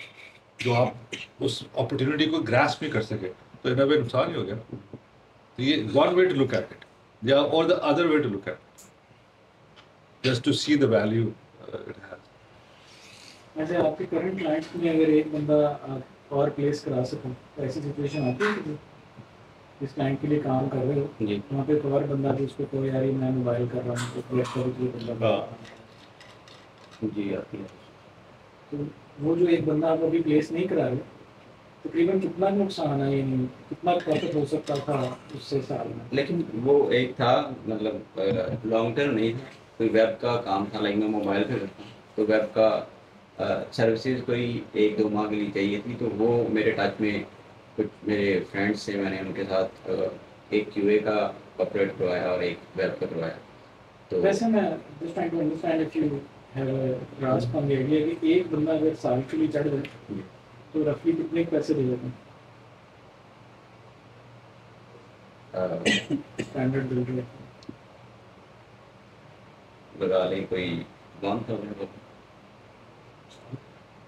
जो आप उस अपॉर्चुनिटी को ग्रास्प नहीं कर सके, तो इन वे नुकसान ही हो गया। तो ये one way to look at it, या और the other way to look at it, just to see the value it has. ऐसे आपके करंट क्लाइंट्स में अगर एक बंदा आप और प्लेस करा सको, तो ऐसी सिचुएशन आती है कि जिस क्लाइंट के लिए काम कर रहे हो जी वहाँ पे एक और बंदा भी उसको कोई यार मैं मोबाइल कर रहा हूँ तो प्लेस करो तो ये बंदा जी आती है। तो वो जो एक बंदा आप अभी प्लेस नहीं करा रहे, तकरीबन कितना नुकसान है, यानी कितना प्रॉफिट हो सकता था उससे साल में? लेकिन वो एक था मतलब लॉन्ग टर्म नहीं था, कोई वेब का काम था, लाइक मैं मोबाइल पे करता हूँ, तो वेब का सर्विसेज कोई 1-2 माह के लिए चाहिए थी, तो वो मेरे टच में कुछ मेरे फ्रेंड्स से मैंने उनके साथ एक क्यूए का ऑपरेट करवाया और एक वेब का करवाया। तो वैसे मैं just trying to understand if you have a grasp on the idea कि एक बंदा अगर साल के लिए चढ़ जाए तो रफली कितने पैसे दे देते हैं स्टैंडर्ड बिल रेट? लगा लें कोई 1000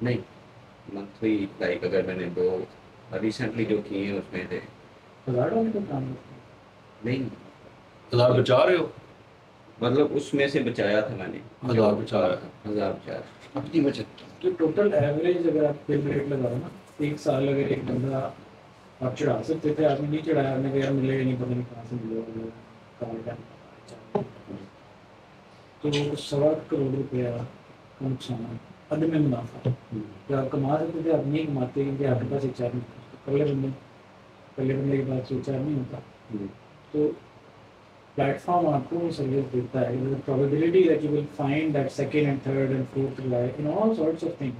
नहीं मंथली, लाइक अगर मैंने 2 रिसेंटली जो किए हैं उसमें थे $1000 का काम है। नहीं, 1000 बचा रहे हो, मतलब उसमें से बचाया था मैंने 1000 बचाया। 1000 बचाया। अपनी बचत। तो टोटल एवरेज अगर आप बिल रेट लगाओ ना, एक साल अगर एक बंदा आप चढ़ा सकते थे, आपने नहीं चढ़ाया, आपने कहा यार मिलेगा नहीं, पता नहीं कहाँ से मिलेगा, कहाँ का तो 1.25 करोड़ रुपया का नुकसान, अदम मुनाफा जो आप कमा सकते थे आप नहीं कमाते क्योंकि आपके पास एचआर नहीं था। पहले बंदे के पास एचआर नहीं होता, तो प्लेटफॉर्म आपको सर्विस देता है, probability that you will find that second and third and fourth guy in all sorts of things.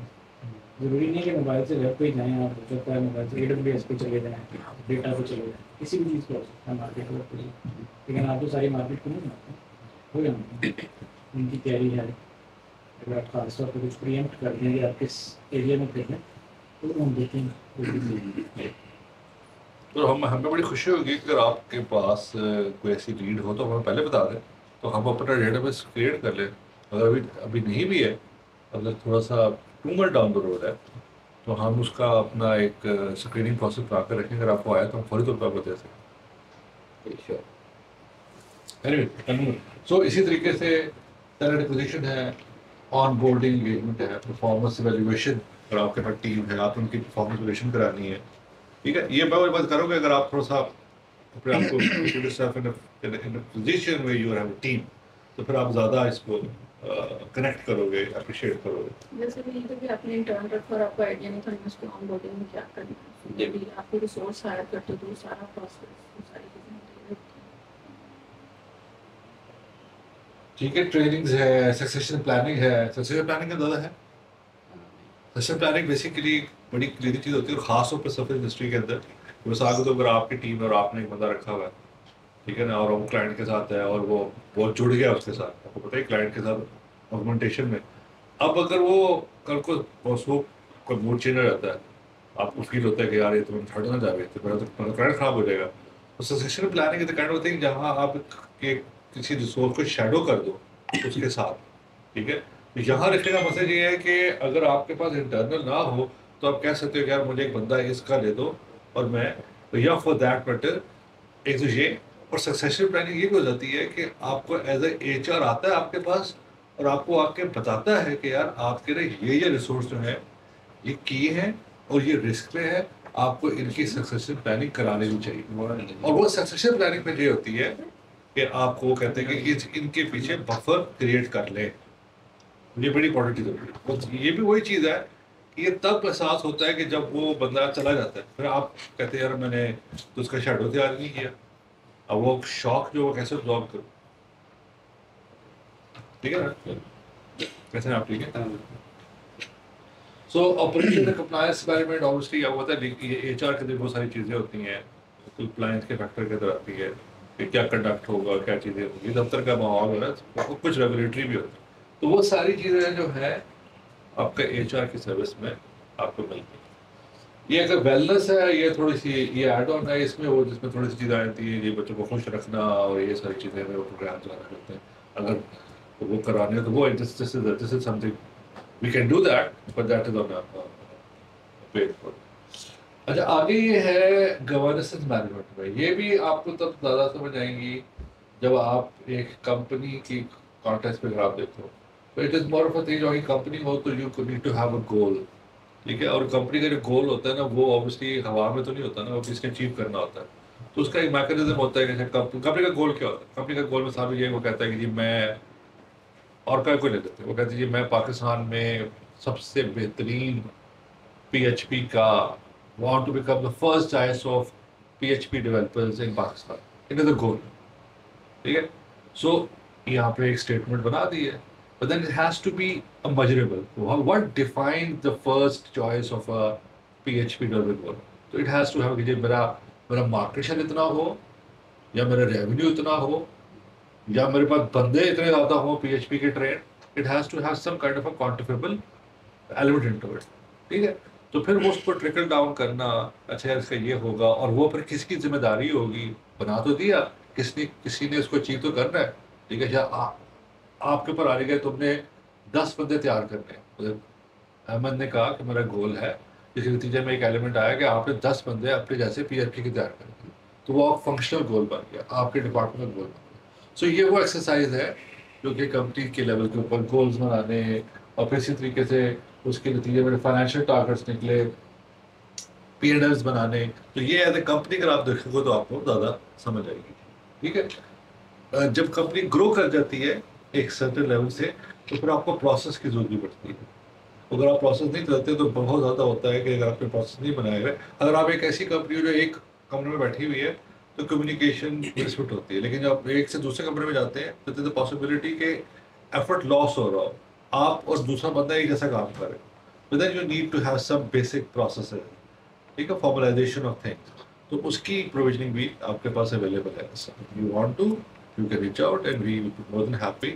जरूरी नहीं कि मोबाइल से वेब पे जाएं, आप हो सकता है मोबाइल से AWS पे चले जाएं, डेटा पे चले जाएं, किसी भी चीज़ पे हो सकता है मार्केट में, लेकिन आप तो सारी मार्केट को नहीं जानते हो जाते। उनकी तैयारी है, अगर आप खासतौर पर कुछ प्रीएम्प्ट कर दें कि आप किस एरिया में फिर तो हम देखें। तो हमें बड़ी खुशी होगी कि अगर आपके पास कोई ऐसी लीड हो तो हमें पहले बता दें, तो हम अपना डेटाबेस क्रिएट कर लें। अगर अभी नहीं भी है, अगर थोड़ा सा 2 मंथ डाउन द रोड है, तो हम उसका अपना एक स्क्रीनिंग प्रोसेस बना कर रखें। अगर आपको आया तो हम फौरी तौर पर आपको दे सकें। एनीवे, सो इसी तरीके से टैलेंट एक्विजिशन है, ऑन बोर्डिंग एंगेजमेंट है, परफॉर्मेंस इवैल्यूएशन, अगर आपके पास टीम है आप उनकी परफॉर्मेंस इवैल्यूएशन करानी है, ठीक है। ये मैं वही बात करूँगा, अगर आप थोड़ा सा अपने आप को इन अ पोजीशन में यू हैव अ टीम, तो फिर आप ज़्यादा इसको कनेक्ट करोगे, अप्रिशिएट करोगे। जैसे भी तो भी आपने इंटर्न रखा और आपको आइडिया नहीं था उसके ऑनबोर्डिंग में क्या करना है, जी। जब भी आपको रिसोर्स हायर करते तो सारा प्रोसेस सारी चीज़ें होती रहती ठीक है, ट्रेनिंग्स है, सक्सेशन प्लानिंग है। सक्सेशन प्लानिंग का ज़्यादा है। सक्सेशन प्लानिंग बेसिकली बड़ी क्लियर चीज़ होती है, और खास तौर पर सॉफ्टवेयर इंडस्ट्री के अंदर। मिसाल तो अगर आपकी टीम और आपने एक बंदा रखा हुआ है, ठीक है ना, और वो क्लाइंट के साथ है और वो बहुत जुड़ गया उसके साथ, आपको पता है क्लाइंट के साथ ऑगमेंटेशन में, अब अगर वो कल को उसको कोई मूड चेंज हो जाता है, आपको फील होता है कि यार ये तो छड़ ना जाए तो मेरा तो क्लाइंट खराब हो जाएगा। तो succession planning is the kind of thing जहाँ आप के किसी रिसोर्स को शैडो कर दो उसके साथ, ठीक है। तो यहाँ रखने का मसला ये है कि अगर आपके पास इंटरनल ना हो तो आप कह सकते हो कि यार मुझे एक बंदा इसका दे दो और मैं, तो या फॉर दैट मैटर एक तो ये। और सक्सेशन प्लानिंग ये हो जाती है कि आपको एज ए HR आता है आपके पास और आपको आके बताता है कि यार आपके लिए ये रिसोर्स जो है ये की है और ये रिस्क में है, आपको इनकी सक्सेशन प्लानिंग करानी भी चाहिए। और वो सक्सेशन प्लानिंग में ये होती है कि आपको वो कहते हैं कि इनके पीछे बफर क्रिएट कर ले। ये बड़ी इंपॉर्टेंट चीज़ होती है। और ये भी वही चीज़ है कि ये तब एहसास होता है कि जब वो बंदा चला जाता है, फिर आप कहते हैं यार मैंने तो उसका शैडो तैयार नहीं किया। अब वो शौक जो वो कैसे अब्जॉर्ब करो, ठीक है ना, कैसे आप, ठीक है। सो operation and compliance management obviously क्या होता है, ये HR के लिए बहुत सारी चीज़ें होती हैं, कंप्लायंस के फैक्टर के अंदर आती है कि क्या कंडक्ट होगा, क्या चीज़ें होंगी, दफ्तर का माहौल हो रहा है, कुछ रेगुलेटरी भी होता है। तो वो सारी चीज़ें जो है आपका HR की सर्विस में आपको मिलती है। ये अगर वेलनेस है, ये थोड़ी सी ये एड ऑन है इसमें, वो जिसमें थोड़ी सी चीज़ें आती है, ये बच्चों को खुश रखना और ये सारी चीज़ें वो प्रोग्राम चलाना करते हैं। अगर वो कराने हैं तो वो this is something we can do that, but that is on paid for. अच्छा, आगे ये है गवर्नेंस मैनेजमेंट में। ये भी आपको तब ज़्यादा समझ आएंगी जब आप एक कंपनी की कॉन्टेक्स्ट में आप देखो। तो it is more of a thing, जो कंपनी हो तो you need to have a goal, ठीक है। और कंपनी का जो गोल होता है ना, वो ऑब्वियसली हवा में तो नहीं होता ना, वो किसने अचीव करना होता है। तो उसका एक मैकेनिज्म होता है कि कंपनी का गोल क्या होता है। कंपनी का गोल में सारा ये वो कहता है कि जी मैं, और क्या कोई ले लेते हैं, वो कहते हैं जी मैं पाकिस्तान में सबसे बेहतरीन PHP का want to become the first choice of PHP developers in Pakistan. It is a goal, ठीक है। So यहाँ पे एक स्टेटमेंट बना दी है, but then it has to be a measurable. What defines the first choice of a PHP developer? So it has to have कि मेरा market share इतना हो, या मेरा रेवेन्यू इतना हो, या मेरे पास बंदे इतने ज़्यादा हो PHP के train. It has to have some kind of a quantifiable element into it, ठीक है। तो फिर वो उसको ट्रिकल डाउन करना, अच्छा यार इसका ये होगा, और वो फिर किसकी जिम्मेदारी होगी, बना तो दिया, किसी ने इसको अचीव तो करना है, ठीक है। या आपके ऊपर आ गया तुमने 10 बंदे तैयार करने हैं, मतलब अहमद ने कहा कि मेरा गोल है, इसके नतीजे में एक एलिमेंट आया कि आपने 10 बंदे अपने जैसे PHP की तैयार कर दिए, तो वो फंक्शनल गोल बन गया, आपके डिपार्टमेंट गोल बन गया। सो ये वो एक्सरसाइज है जो कि कंपनी के लेवल के ऊपर गोल्स बनाने, और फिर इसी तरीके से उसके नतीजे में फाइनेंशियल टारगेट्स निकले, P&Ls बनाने। तो ये एज ए कंपनी अगर आप देखोगे तो आपको ज़्यादा समझ आएगी, ठीक है। जब कंपनी ग्रो कर जाती है एक सर्टेन लेवल से, तो फिर आपको प्रोसेस की जरूरत भी पड़ती है। अगर आप प्रोसेस नहीं करते तो बहुत ज़्यादा होता है कि अगर आपने प्रोसेस नहीं बनाया है, अगर आप एक ऐसी कंपनी हो जो एक कमरे में बैठी हुई है तो कम्युनिकेशन डिस्प्यूट होती है, लेकिन जब एक से दूसरे कमरे में जाते हैं तो द पॉसिबिलिटी के एफर्ट लॉस हो रहा हो, आप और दूसरा बंदा एक जैसा काम करे, but then you need to have some basic processes, ठीक है, फॉर्मलाइजेशन ऑफ थिंग्स। तो उसकी प्रोविजनिंग भी आपके पास अवेलेबल है। You want to, you can reach out and we more than happy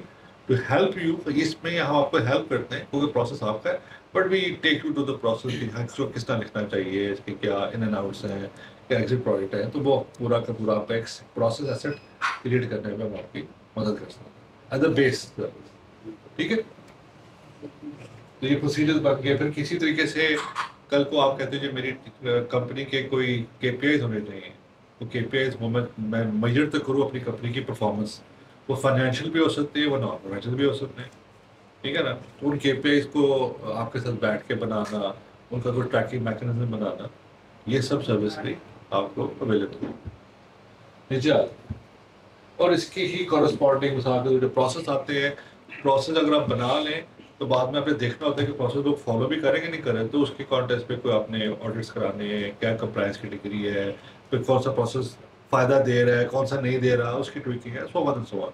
to help you. इसमें हम आपको हेल्प करते हैं क्योंकि प्रोसेस आपका है, but we take you to the process कि इसको किस तरह लिखना चाहिए, इसके क्या इन एंड आउट्स हैं, क्या एग्जिट प्रोडक्ट है, तो वो पूरा का पूरा आपका एक प्रोसेस एसेट क्रिएट करने में हम आपकी मदद कर सकते हैं एज अ बेस, ठीक है। तो ये प्रोसीजर बन गए। फिर किसी तरीके से कल को आप कहते हैं जो मेरी कंपनी के कोई KPIs होने चाहिए, तो KPIs वो मैं मेजर तो करूँ अपनी कंपनी की परफॉर्मेंस, वो फाइनेंशियल भी हो सकती है, वो नॉन फाइनेंशियल भी हो सकते हैं, ठीक है ना। तो उन KPIs को आपके साथ बैठ के बनाना, उनका कोई ट्रैकिंग मैकेनिज्म बनाना, ये सब सर्विस भी आपको अवेलेबल है नीचे। और इसकी ही कॉरस्पॉन्डिंग जो प्रोसेस आते हैं, प्रोसेस अगर आप बना लें तो बाद में आपने देखना होता है कि प्रोसेस लोग फॉलो भी करेंगे नहीं करें, तो उसके कॉन्टेक्स्ट पे कोई आपने ऑडिट्स कराने हैं, क्या कंप्लायंस की डिग्री है, फिर कौन सा प्रोसेस फ़ायदा दे रहा है, कौन सा नहीं दे रहा, उसकी ट्विकिंग है, so on and so on.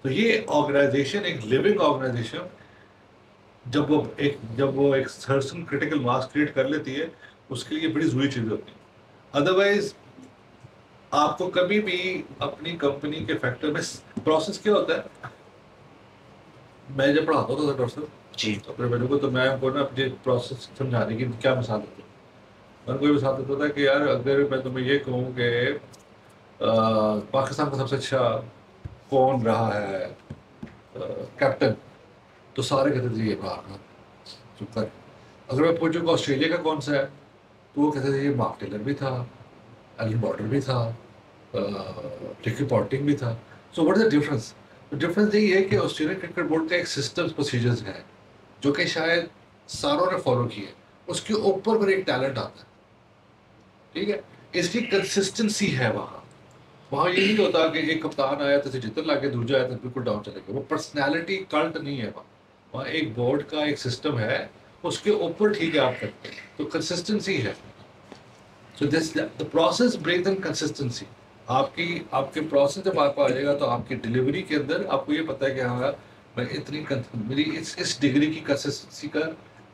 तो ये ऑर्गेनाइजेशन एक लिविंग ऑर्गेनाइजेशन जब वो एक सर्टन क्रिटिकल मास क्रिएट कर लेती है, उसके लिए बड़ी ज़रूरी चीज़ होती है। अदरवाइज आपको कभी भी अपनी कंपनी के फैक्टर में प्रोसेस क्या होता है, मैं जब पढ़ाता होता था डॉक्टर साहब जी अपने बच्चों को, तो मैं उनको ना अपने प्रोसेस समझाने की क्या मिसाल देता हूँ। मैं उनको ये मिसाल देता था कि यार अगर मैं तुम्हें ये कहूँ कि पाकिस्तान का सबसे अच्छा कौन रहा है कैप्टन, तो सारे कहते थे ये बाहर चुप कर। अगर मैं पूछूँगा ऑस्ट्रेलिया का कौन सा है, तो वो कहते थे ये मार्क टेलर भी था, एलन बॉर्डर भी था, रिकी पॉन्टिंग भी था। So what is the difference? Difference यही है कि ऑस्ट्रेलियन क्रिकेट बोर्ड का एक सिस्टम्स प्रोसीजर्स है जो कि शायद सारों ने फॉलो किए, उसके ऊपर पर एक टैलेंट आता है, ठीक है, इसकी कंसिस्टेंसी है वहाँ ये नहीं होता कि एक कप्तान आया तो जितने लाके दूसरा आया तो बिल्कुल डाउन चले गए। वो पर्सनैलिटी कल्ट नहीं है वहाँ एक बोर्ड का एक सिस्टम है, उसके ऊपर ठीक है आप करते हैं, तो कंसिस्टेंसी है। So this the process brings in consistency. आपके प्रोसेस जब आपको आ जाएगा तो आपकी डिलीवरी के अंदर आपको ये पता है कि हाँ मैं मेरी इस डिग्री की कंसिस्टेंसी का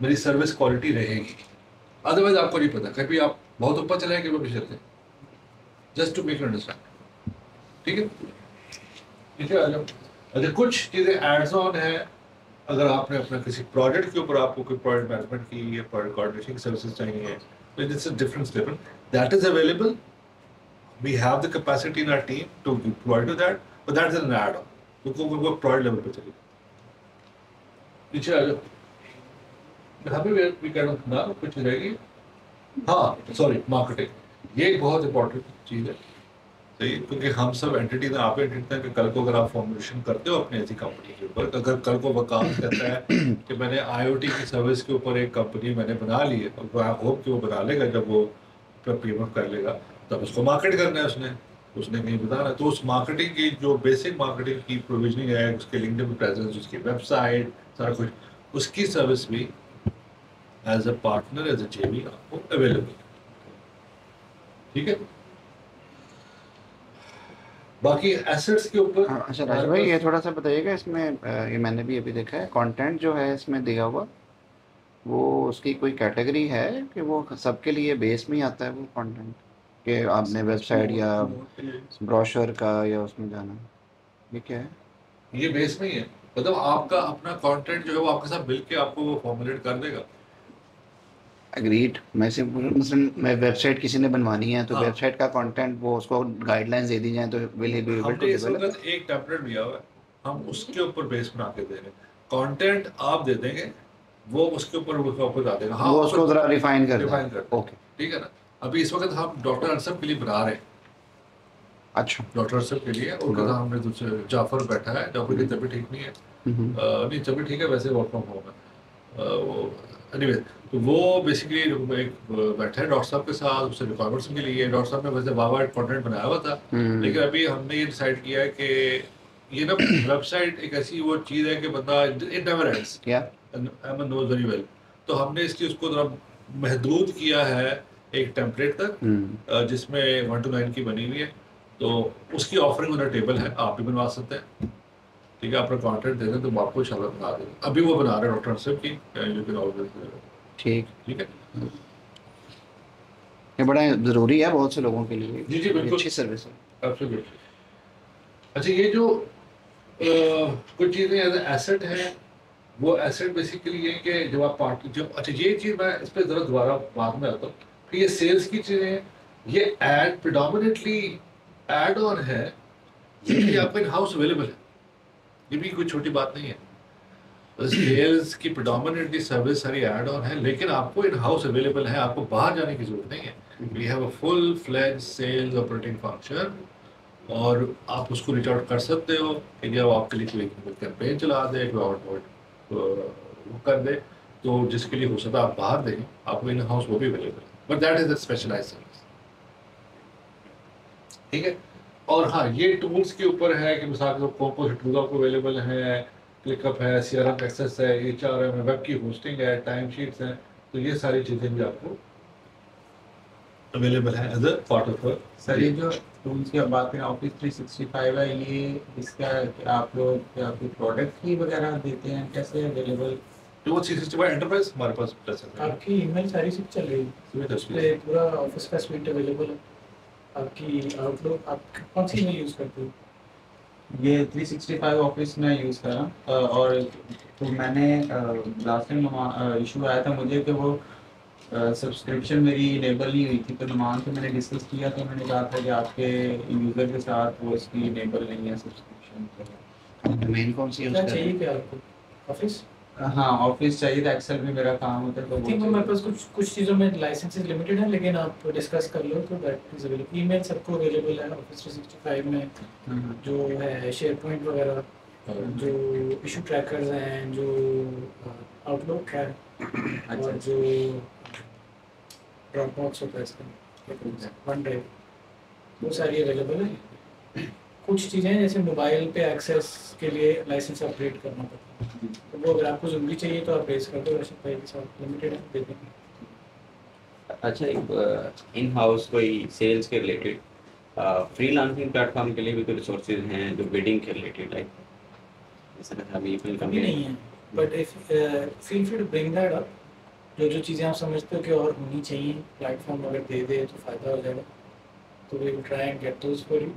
मेरी सर्विस क्वालिटी रहेगी। अदरवाइज आपको नहीं पता, कभी आप बहुत ऊपर चले कभी पीछे चलते, जस्ट टू मेक अंडरस्टैंड, ठीक है। ठीक है, अच्छा कुछ चीज़ें एड्स ऑन है। अगर आपने अपना किसी प्रोजेक्ट के ऊपर आपको कोई प्रोजेक्ट मैनेजमेंट की या प्रोजेक्ट कोऑर्डिनेशन की सर्विसेज चाहिए, तो it's a different level that is available. We have the capacity in our team to provide to that, but that's an add-on. तो वो प्रोजेक्ट लेवल पे चलिए। पीछे आ जाओ, यहाँ पे भी कहना ना कुछ रहेगी। हाँ सॉरी, मार्केटिंग ये एक बहुत इंपॉर्टेंट चीज़ है, सही, क्योंकि हम सब एंटिटी हैं, आप एंटिटी हैं कि कल को अगर आप फॉर्मुलेशन करते हो अपनी ऐसी कंपनी के ऊपर, अगर कल को वकालत कहता है कि मैंने IoT की सर्विस के ऊपर एक कंपनी मैंने बना ली है, और आई होप कि वो बना लेगा, जब वो पेमेंट कर लेगा तब उसको मार्केट करना है, उसने कहीं बताना, तो उस मार्केटिंग की जो बेसिक मार्केटिंग की प्रोविजनिंग है, उसके लिंक्डइन प्रेजेंस, उसकी वेबसाइट, सारा कुछ, उसकी सर्विस भी as a partner as a JV आपको अवेलेबल, ठीक है। बाकी एसेट्स के ऊपर अच्छा राज भाई, ये थोड़ा सा बताइएगा इसमें, ये मैंने भी अभी देखा है, कंटेंट जो है इसमें दिया हुआ, वो उसकी कोई कैटेगरी है कि वो सबके लिए बेस में ही आता है वो कंटेंट, कि आपने वेबसाइट या ब्रोशर का या उसमें जाना, ये क्या है? ये बेस में ही है, मतलब आपका अपना कंटेंट जो है वो आपके साथ मिलके आपको वो फॉर्मुलेट कर देगा। एग्रीड। मैं सिर्फ मसलन मैं वेबसाइट किसी ने बनवानी है तो हाँ। वेबसाइट का कंटेंट वो उसको गाइडलाइंस दे दी जाए तो will he be able to हमने इस डेवलप? वक्त एक टेम्पलेट दिया हुआ है, हम उसके ऊपर बेस बना के दे रहे हैं, कंटेंट आप दे देंगे, वो उसके ऊपर वो आपको बता देगा। हाँ, वो उसको जरा रिफाइन कर रिफाइन दें। कर, ओके, ठीक है ना। अभी इस वक्त हम डॉक्टर अरसब के लिए बना रहे हैं, अच्छा, डॉक्टर अरसब के लिए, उनका नाम हमने दूसरे जाफर बैठा है, जाफर की तबीयत ठीक नहीं है, नहीं तबीयत ठीक है, वैसे वर्क फ्रॉम होम है, वो एनीवे, तो वो बेसिकली एक बैठा है डॉक्टर साहब के साथ, उससे रिक्वायरमेंट्स के लिए। डॉक्टर साहब ने वैसे वावा कंटेंट बनाया हुआ था, लेकिन अभी हमने ये डिसाइड किया है कि ये ना वेबसाइट एक ऐसी वो चीज़ है कि बंदा इट नेवर एंड्स, क्या एमन नोज वेरी वेल, तो हमने इसलिए उसको थोड़ा महदूद किया है एक टेम्पलेट तक, जिसमें 1 to 9 की बनी हुई है, तो उसकी ऑफरिंग उधर टेबल है, आप भी बनवा सकते हैं, ठीक है। अपना कंटेंट दे दें तो वो आपको इंशाल्लाह बना देंगे। अभी वो बना रहे हैं डॉक्टर अरसब की, यू कैन ऑलवेज, ठीक ठीक है। ये बड़ा ज़रूरी है बहुत से लोगों के लिए, जी जी बिल्कुल, अच्छी सर्विस है। एब्सोल्युटली। अच्छा, ये जो कुछ चीज़ें एज एसेट है, वो एसेट बेसिकली ये कि जब आप पार्टी जब, अच्छा ये चीज़ मैं इस पर ज़रा दोबारा बाद में आता हूँ कि ये सेल्स की चीज़ें, ये एड प्रिडोमिनेटली एड ऑन है, ये आपका इन हाउस अवेलेबल है, ये भी कोई छोटी बात नहीं है। सेल्स की प्रिडोमिनेटली सर्विस सारी एड ऑन है, लेकिन आपको इन हाउस अवेलेबल है, आपको बाहर जाने की जरूरत नहीं है। We have a full fledge sales operating function, और आप उसको रीच आउट कर सकते हो कि जब आपके लिए कोई कैंपेन चला दे, कोई वो कर दे, तो जिसके लिए हो सकता है आप बाहर दें, आपको इन हाउस वो भी अवेलेबल है, but that is a specialized service, ठीक है। और हाँ, ये टूल्स के ऊपर है कि मिसाल के कौन कौन से टूल आपको अवेलेबल हैं, क्लिकअप है, CRM एक्सेस है, HRM है, वेब की होस्टिंग है, टाइम शीट्स हैं, तो ये सारी चीज़ें भी आपको अवेलेबल है as a part of sir ये जो टूल्स की आप बात करें ऑफिस 365 है, ये इसका आप लोग क्या कोई प्रोडक्ट ही वगैरह देते हैं, कैसे अवेलेबल? तो 365 एंटरप्राइज हमारे पास प्लस है। आपकी ईमेल सारी चीज चल रही है, उस पे पूरा ऑफिस का स्वीट अवेलेबल है। आपकी आउटलुक, आप कौन सी ईमेल यूज़ करते हो? ये 365 ऑफिस में यूज़ करा और तो मैंने लास्ट टाइम इशू आया था मुझे कि वो सब्सक्रिप्शन मेरी इनेबल नहीं हुई थी, तो नुमान से मैंने डिस्कस किया तो मैंने कहा था कि आपके यूज़र के साथ वो इसकी इनेबल नहीं है सब्सक्रिप्शन। डोमेन कौन सी यूज क्या कर रहे चाहिए हैं? क्या आपको? ऑफिस? हाँ ऑफिस चाहिए था, एक्सेल भी मेरा काम होता है तो ठीक है, वो मेरे पास कुछ चीज़ों में लाइसेंसेस लिमिटेड है, लेकिन आप डिस्कस कर लो तो दैट इज अवेलेबल। ईमेल सबको अवेलेबल है ऑफिस 365 में, जो है शेयर पॉइंट वगैरह, जो इशू ट्रैकर्स हैं, जो आउटलुक है, और जो ड्रॉप बॉक्स होता है इसका, वन ड्राइव, वो सारी अवेलेबल है। कुछ चीज़ें हैं जैसे मोबाइल पे एक्सेस के लिए लाइसेंस अपडेट करना पड़ता है, तो वो अगर आपको ज़रूरी चाहिए तो आप रेज कर दो, वैसे भाई के साथ लिमिटेड है, दे देंगे। अच्छा, एक इन हाउस कोई सेल्स के रिलेटेड फ्रीलांसिंग प्लेटफॉर्म के लिए भी कोई रिसोर्सेज हैं जो बिडिंग के रिलेटेड, लाइक जैसे अभी कभी नहीं है, but if feel free to bring that up. जो चीज़ें आप समझते हो कि और होनी चाहिए, प्लेटफॉर्म अगर दे दे तो फ़ायदा हो जाएगा, तो we will try and get those for you.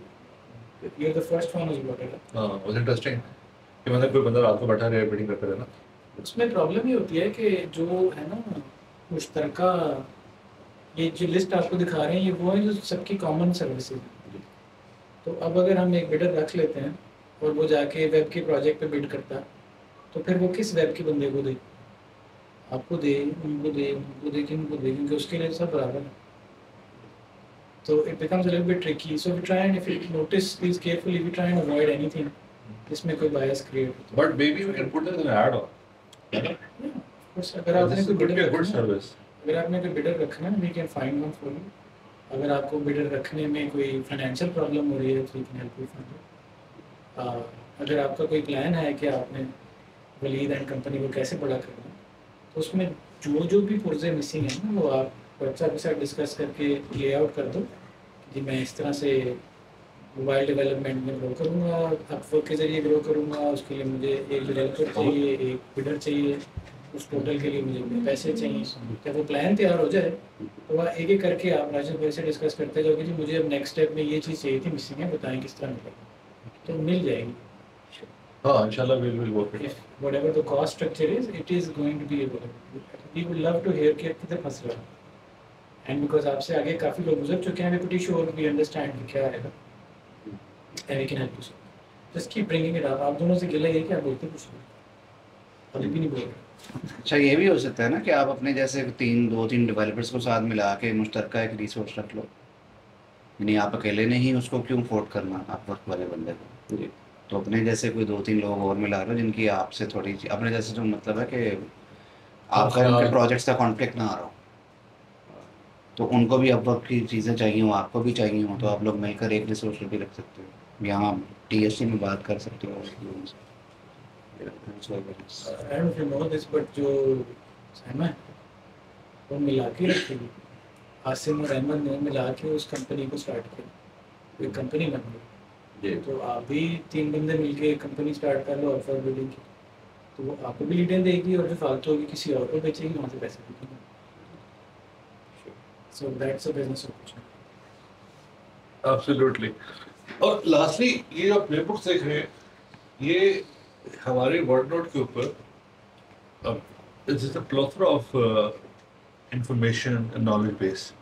You are the first one who got it. हाँ, वाज इंटरेस्टिंग कि मतलब कोई बंदा रात को बैठा रहे मीटिंग करते रहे ना। उसमें प्रॉब्लम ये होती है कि जो है ना मुश्तरका, ये जो लिस्ट आपको दिखा रहे हैं ये वो है जो सबकी कॉमन सर्विसेज है। तो अब अगर हम एक बिडर रख लेते हैं और वो जाके वेब के प्रोजेक्ट पे बिड करता है, तो फिर वो किस वेब के बंदे को दे? आपको दे, उनको दे, उनको दे, किनको दे, क्योंकि उसके लिए सब बराबर है। So it becomes a little bit tricky. So we try and, if you notice these carefully, we try and avoid anything जिसमें कोई bias create हो। But maybe we can put this in an add-on. Yeah, of course, अगर आपने This कोई could be bidder a good रखना है, service. अगर आपने कोई बिडर रखना है, we can find one for you। अगर आपको बिडर रखने में कोई फाइनेंशियल प्रॉब्लम हो रही है तो we can help you find it। अगर आपका कोई प्लान है कि आपने वलीद एंड कंपनी को कैसे बड़ा करना है, तो उसमें जो भी पुर्जे मिसिंग है ना, वो आप व्हाट्सएप के साथ डिस्कस करके लेआउट कर दो कि मैं इस तरह से मोबाइल डेवलपमेंट में ग्रो करूँगा, अपवर्क के ज़रिए ग्रो करूँगा, उसके लिए मुझे एक डेवलपर चाहिए, एक बिडर चाहिए, उस पोर्टल के लिए मुझे पैसे चाहिए। जब वो प्लान तैयार हो जाए तो वह एक एक करके आप राजन भाई से डिस्कस करते जाओगे जी मुझे अब नेक्स्ट स्टेप में ये चीज़ चाहिए थी, मिसिंग है, बताएं किस तरह मिलेगा, तो मिल जाएगी। हाँ, इंशाल्लाह we'll work it. If whatever the cost structure is, it is going to be available. We would love to hear कि किधर फंस रहा है, and because आपसे आगे काफ़ी लोग गुजर चुके हैं, we pretty sure we understand कि क्या आएगा, and we can help you. Just keep bringing it up। आप दोनों से गिला ये कि आप बोलते कुछ नहीं, अभी भी नहीं बोल रहे। अच्छा, ये भी हो सकता है ना कि आप अपने जैसे दो तीन डेवलपर्स को साथ मिला के मुश्तरका एक रिसोर्स रख लो, यानी आप अकेले ने ही उसको क्यों फोर्ट करना आप वर्क वाले बंदे को, तो अपने जैसे कोई 2-3 लोग और मिला लो जिनकी आपसे थोड़ी अपने जैसे, जो मतलब है कि आपका उनके प्रोजेक्ट्स का कॉन्फ्लिक्ट ना आ रहा हो, तो उनको भी अब वर्क की चीज़ें चाहिए हो, आपको भी चाहिए हो, तो आप लोग मिलकर एक रिसोर्स भी रख सकते हो, यहाँ TSC में बात कर सकते हो। I don't know if you know this, but जो सहमा है वो मिला के रखेगी, आसिम और अहमद ने मिला के उस कंपनी को स्टार्ट किया, एक कंपनी बन गई। तो आप भी 3 बंदे मिलके कंपनी स्टार्ट कर लो ऑफर बिल्डिंग की, तो वो आपको भी लीडें देगी और जो फालतू होगी किसी और को बेचेगी, वहाँ से पैसे देगी। So that's a business opportunity. Absolutely. और लास्टली ये जो प्लेबुक्स देख रहे हैं, ये हमारे वर्ड नोट के ऊपर it's is a plethora of information and knowledge base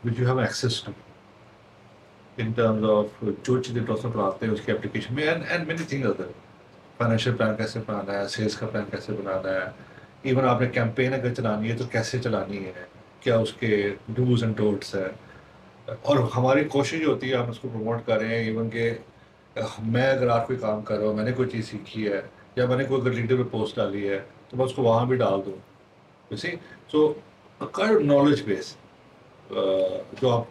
which you have access to in terms of जो चीज़ें ट्रांसफर कराते हैं उसकी एप्लीकेशन में, and many things other, financial plan कैसे बनाना है, सेल्स का प्लान कैसे बनाना है, इवन आपने कैंपेन अगर चलानी है तो कैसे चलानी है, क्या उसके डूज एंड डोंट्स है। और हमारी कोशिश होती है हम उसको प्रमोट कर रहे हैं, इवन के मैं अगर आप कोई काम कर रहा हूँ, मैंने कोई चीज़ सीखी है या मैंने कोई अगर लिंक्डइन पे पोस्ट डाली है तो मैं उसको वहाँ भी डाल दूँ, you see. So kind knowledge base जो आप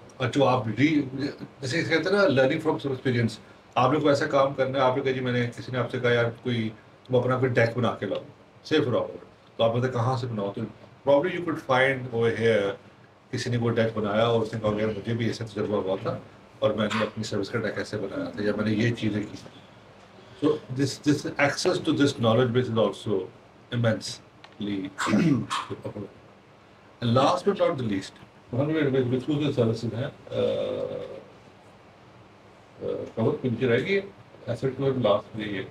जैसे कहते हैं ना, लर्निंग फ्रॉम एक्सपीरियंस। आपने कोई ऐसा काम करना है, आपने कहा जी मैंने किसी ने आपसे कहा यार कोई तुम अपना कोई डेक बना के लाओ, से फॉर ऑर्डर, तो आप बताए कहाँ से बनाओ, तो probably you could find over here किसी ने वो डेक बनाया और उसने कहा यार मुझे भी ऐसा तजुर्बा हुआ था और मैंने अपनी सर्विस का डेक ऐसे बनाया था या मैंने ये चीज़ें की। So this access to this knowledge base is also immensely important. And last but not the least, which the services हैं कवर पीछे रहेगी asset को लास्ट में ये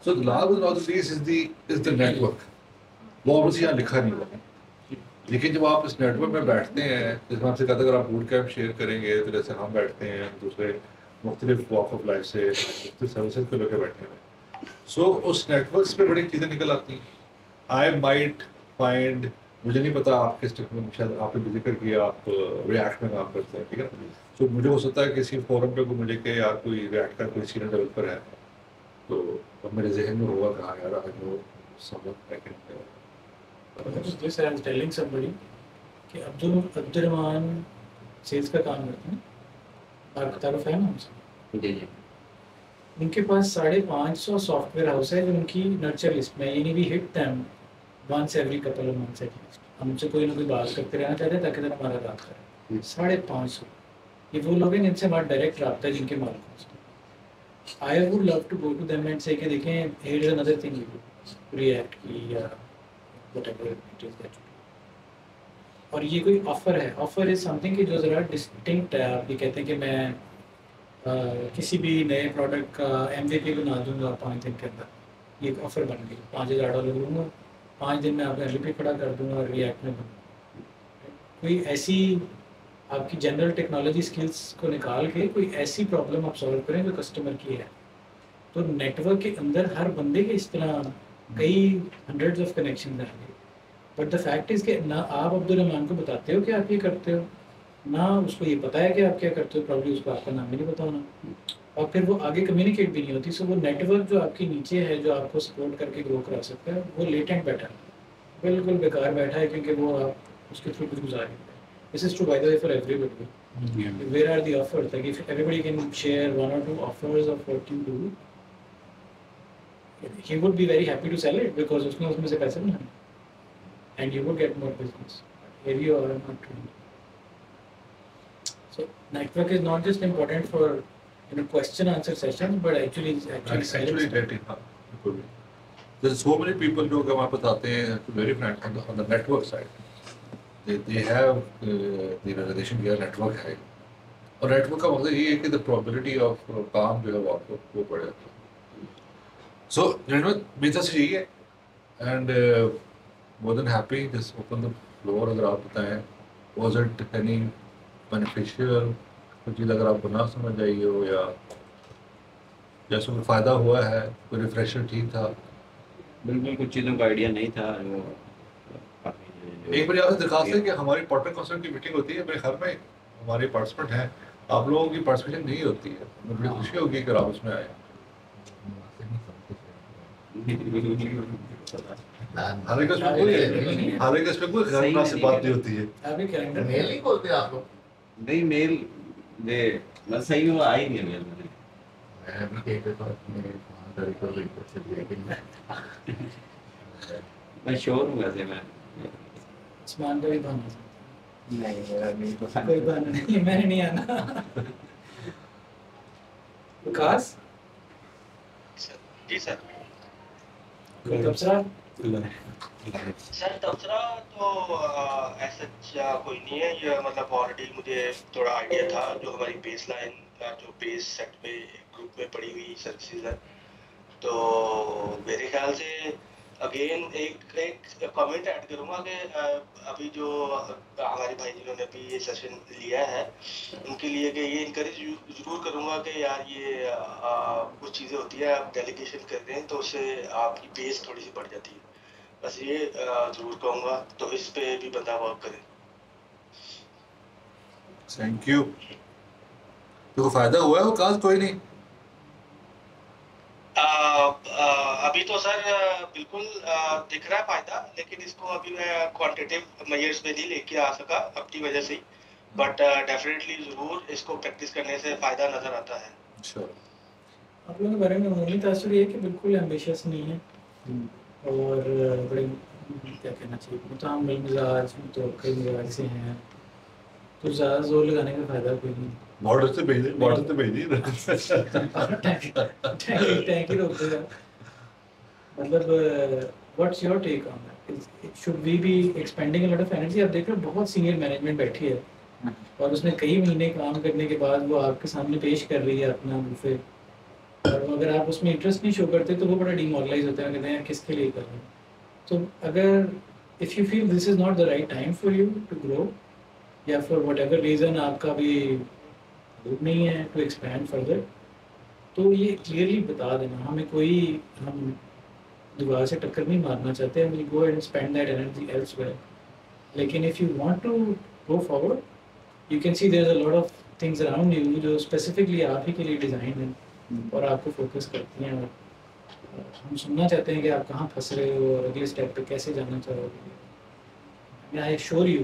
So the last but not the least is the network. वो obviously यहाँ लिखा नहीं हुआ, लेकिन जब आप इस नेटवर्क में बैठते हैं, जैसे आपसे कहते हैं अगर आप बूट कैंप शेयर करेंगे तो जैसे हम बैठते हैं दूसरे मुख्तलिफ वॉक ऑफ लाइफ से मुख्तलिफ सर्विसेज को लेकर बैठे हैं, सो उस नेटवर्क्स पे बड़ी चीज़ें निकल आती हैं। आई माइट फाइंड, मुझे नहीं पता आप किस टेक्नोलॉजी, शायद आपने भी जिक्र किया आप रिएक्ट में काम करते हैं, ठीक है, तो मुझे हो सकता है किसी फोरम पे कोई मुझे कहे यार कोई रिएक्ट का कोई सीनियर डेवलपर है, तो अब मेरे जहन में होगा कहाँ यार I know someone I can This I was telling somebody कि अब्दुर्रहमान सेल्स का काम करते हैं, आपको तारुफ है ना उनसे? जी जी। उनके पास 550 सॉफ्टवेयर हाउस है जो उनकी नर्चर लिस्ट में, यानी we hit them once every couple of months at least. हमसे कोई ना कोई बात करते रहना चाहते हैं ताकि तो हमारा बात करें। 550 ये वो लोग हैं जिनसे हमारा डायरेक्ट रब्ता है, जिनके मालिकों से। I would love to go to them and say कि देखें here is another thing react की या whatever it is that you do। और ये कोई ऑफर है, ऑफर इज समथिंग कि जो ज़रा डिस्टिंक्ट है। आप ये कहते हैं कि मैं किसी भी नए प्रोडक्ट का MVP बना दूंगा 5 दिन के अंदर, ये एक ऑफर बन गई, $5000 लूँगा, 5 दिन में आपका MVP खड़ा कर दूंगा और रिएक्ट में कोई ऐसी आपकी जनरल टेक्नोलॉजी स्किल्स को निकाल के कोई ऐसी प्रॉब्लम आप सॉल्व करें जो कस्टमर की है। तो नेटवर्क के अंदर हर बंदे के इस तरह कई हंड्रेड्स ऑफ कनेक्शन हैं, बट द फैक्ट इज़ कि ना आप अब्दुर्रहमान को बताते हो कि आप ये करते हो, ना उसको ये पता है कि आप क्या करते हो, प्रॉब्लम उसको आपका नाम भी नहीं पता होना, और फिर वो आगे कम्युनिकेट भी नहीं होती। सो वो नेटवर्क जो आपके नीचे है जो आपको सपोर्ट करके ग्रो करा सकता है, वो लेटेंट बैठा है, बिल्कुल बेकार बैठा है, क्योंकि वो आप उसके थ्रू कुछ गुजार रहे हैं। This is true by the way for everybody. Where are the offers, like if everybody can share 1 or 2 offers of what you do, he would be very happy to sell it because उसने उसमें से पैसे बनाए and you would get more business. Here you are not doing it. So network is not just important for question answer sessions, but actually dating, बिल्कुल। There's so many people जो हमारे पास आते हैं, very frank on the network side, they have the realization कि network है, और network का मतलब ये है कि the probability of काम जो है वो आपको वो बढ़े। So, मेरा से यही है, and more than happy, just open the floor अगर आप बताएं, was it any beneficial, कुछ चीज़ अगर आपको ना समझ आई हो या जैसे कोई फ़ायदा हुआ है, कोई रिफ्रेशर ठीक था। बिल्कुल कुछ चीज़ों का आइडिया नहीं था जो एक बार आपसे दरखास्त है कि हमारी पार्टनर काउंसिल की मीटिंग होती है, मेरे ख्याल में हमारे पार्टिसिपेंट हैं, आप लोगों की पार्टिसिपेशन नहीं होती है, मुझे बड़ी खुशी होगी कि आप उसमें आए। हालांकि इसमें कोई गैर से बात नहीं होती है। अभी कैलेंडर मेल नहीं खोलते आप लोग? नहीं मेल दे मैं सही में आई नहीं मेल में। मैं भी देख रहा था मेरे तरीकों से रिपोर्ट से लेकिन मैं श्योर हूँ वैसे मैं उस्मान का भी बहाना नहीं मेरा नहीं तो कोई बहाना नहीं, मैंने नहीं आना। विकास जी सर। कोई तबसरा? सर तबसरा तो ऐसा कोई नहीं है, ये मतलब ऑलरेडी मुझे थोड़ा आइडिया था, जो हमारी बेस लाइन जो बेस सेट पे ग्रुप में पड़ी हुई सर्विसेज है, तो मेरे ख्याल से अगेन एक कमेंट ऐड करूँगा कि अभी जो हमारे भाई जिन्होंने अभी ये सेशन लिया है उनके लिए कि ये इनकरेज ज़रूर करूँगा कि यार ये कुछ चीज़ें होती है, आप डेलीगेशन कर रहे हैं तो उससे आपकी बेस थोड़ी सी बढ़ जाती है, बस ये ज़रूर कहूँगा, तो इस पे भी बंदा वर्क करें। Thank you. तो फ़ायदा हुआ है वो काज कोई नहीं? अभी तो सर बिल्कुल दिख रहा है फायदा, लेकिन इसको अभी मैं क्वांटिटेटिव मेजर्स में नहीं लेके आ सका अपनी वजह से ही, बट डेफिनेटली ज़रूर इसको प्रैक्टिस करने से फ़ायदा नज़र आता है। श्योर। आप लोगों के बारे में मामूली तासुर ये है कि बिल्कुल एम्बिशियस नहीं है और बड़े क्या कहना चाहिए मुतामिल मिजाज मुतवक्किल मिजाज से हैं, तो ज़्यादा जोर लगाने का फ़ायदा कोई नहीं। बॉर्डर से भेज दी टैंक ही रोक देगा। मतलब what's your take on that? Should we be expending a lot of energy? आप देख रहे हो बहुत सीनियर मैनेजमेंट बैठी है और उसने कई महीने काम करने के बाद वो आपके सामने पेश कर रही है अपना बुफे, और अगर आप उसमें इंटरेस्ट नहीं शो करते तो वो बड़ा डिमोरलाइज होता है, कहते हैं किसके लिए कर रहे हैं। तो अगर if you feel this is not the right time for you to grow, या फॉर वट एवर रीज़न आपका भी मूड नहीं है टू एक्सपैंड फर्दर, तो ये क्लियरली बता देना हमें। हम दीवार से टक्कर नहीं मारना चाहते, हम will go and spend that energy elsewhere. लेकिन if you want to go forward, you can see there is a lot of things around you जो स्पेसिफिकली आप ही के लिए डिज़ाइन हैं और आपको फोकस करती हैं। और हम सुनना चाहते हैं कि आप कहाँ फंस रहे हो और अगले स्टेप पे कैसे जाना चाहोगे। I assure you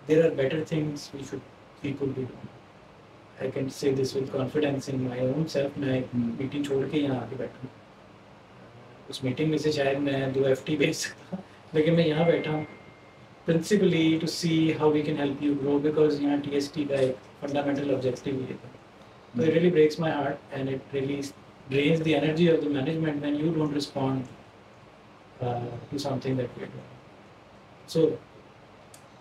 there are better things we could be doing. I can say this with confidence in my own self. मैं एक मीटिंग छोड़ के यहाँ आके बैठा हूँ, उस मीटिंग में से शायद मैं 2 FT भेज सकता, लेकिन मैं यहाँ बैठा हूँ principally to see how we can help you grow, because यहाँ TST का एक fundamental objective ये था। So it really breaks my heart and it really drains the energy of the management when you don't respond to something that we are doing. So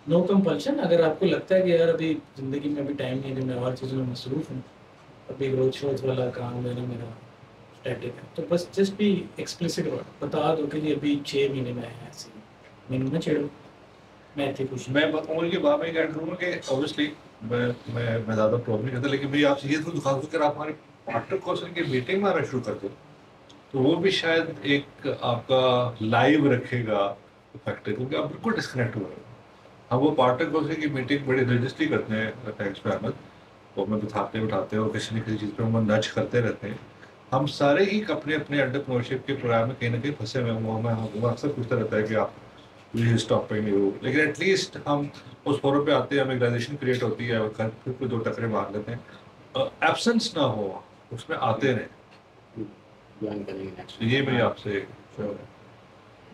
no compulsion. अगर आपको लगता है कि यार अभी ज़िंदगी में अभी टाइम नहीं है, मैं और चीज़ों में मसरूफ़ हूँ, अभी ग्रोथ शोथ वाला काम है ना मेरा स्टैटिक है, तो बस जस्ट भी एक्सप्लिसिट बता दो कि अभी 6 महीने में है, ऐसे मैंने ना छेड़ो, मैं इतनी खुश हूँ। मैं उम्र के बाद में ऐड करूँगा कि ऑब्वियसली मैं ज़्यादा प्रॉब्लम नहीं करता, लेकिन भाई आपसे ये तो दिखा दो कि आप हमारे पार्टनर कौशल की मीटिंग में आना शुरू कर दो, तो वो भी शायद एक आपका लाइव रखेगा फैक्टर, क्योंकि आप बिल्कुल डिस्कनेक्ट हो रहे हो। हम वो पार्टनर कौशल की मीटिंग बड़ी रजिस्ट्री करते हैं थैंक्स पे अहमद, वो हमें बिठाते हैं और किसी न किसी चीज़ पर हम नच करते रहते हैं। हम सारे ही अपने एंटरप्रेन्योरशिप के प्रोग्राम में कहीं ना कहीं फंसे हुए हैं। हमें अक्सर पूछता रहता है कि आप स्टॉपिंग यू, लेकिन एटलीस्ट हम उस फोरम पे आते हैं, हमें ऑर्गेनाइजेशन क्रिएट होती है, फिर कोई 2 टकरे मार लेते हैं, एब्सेंस ना हो, उसमें आते रहें। ज्वाइन करेंगे नेक्स्ट। तो ये मेरी आपसे श्योर है,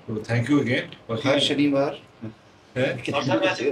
तो थैंक यू अगेन। हर शनिवार है और सर वैसे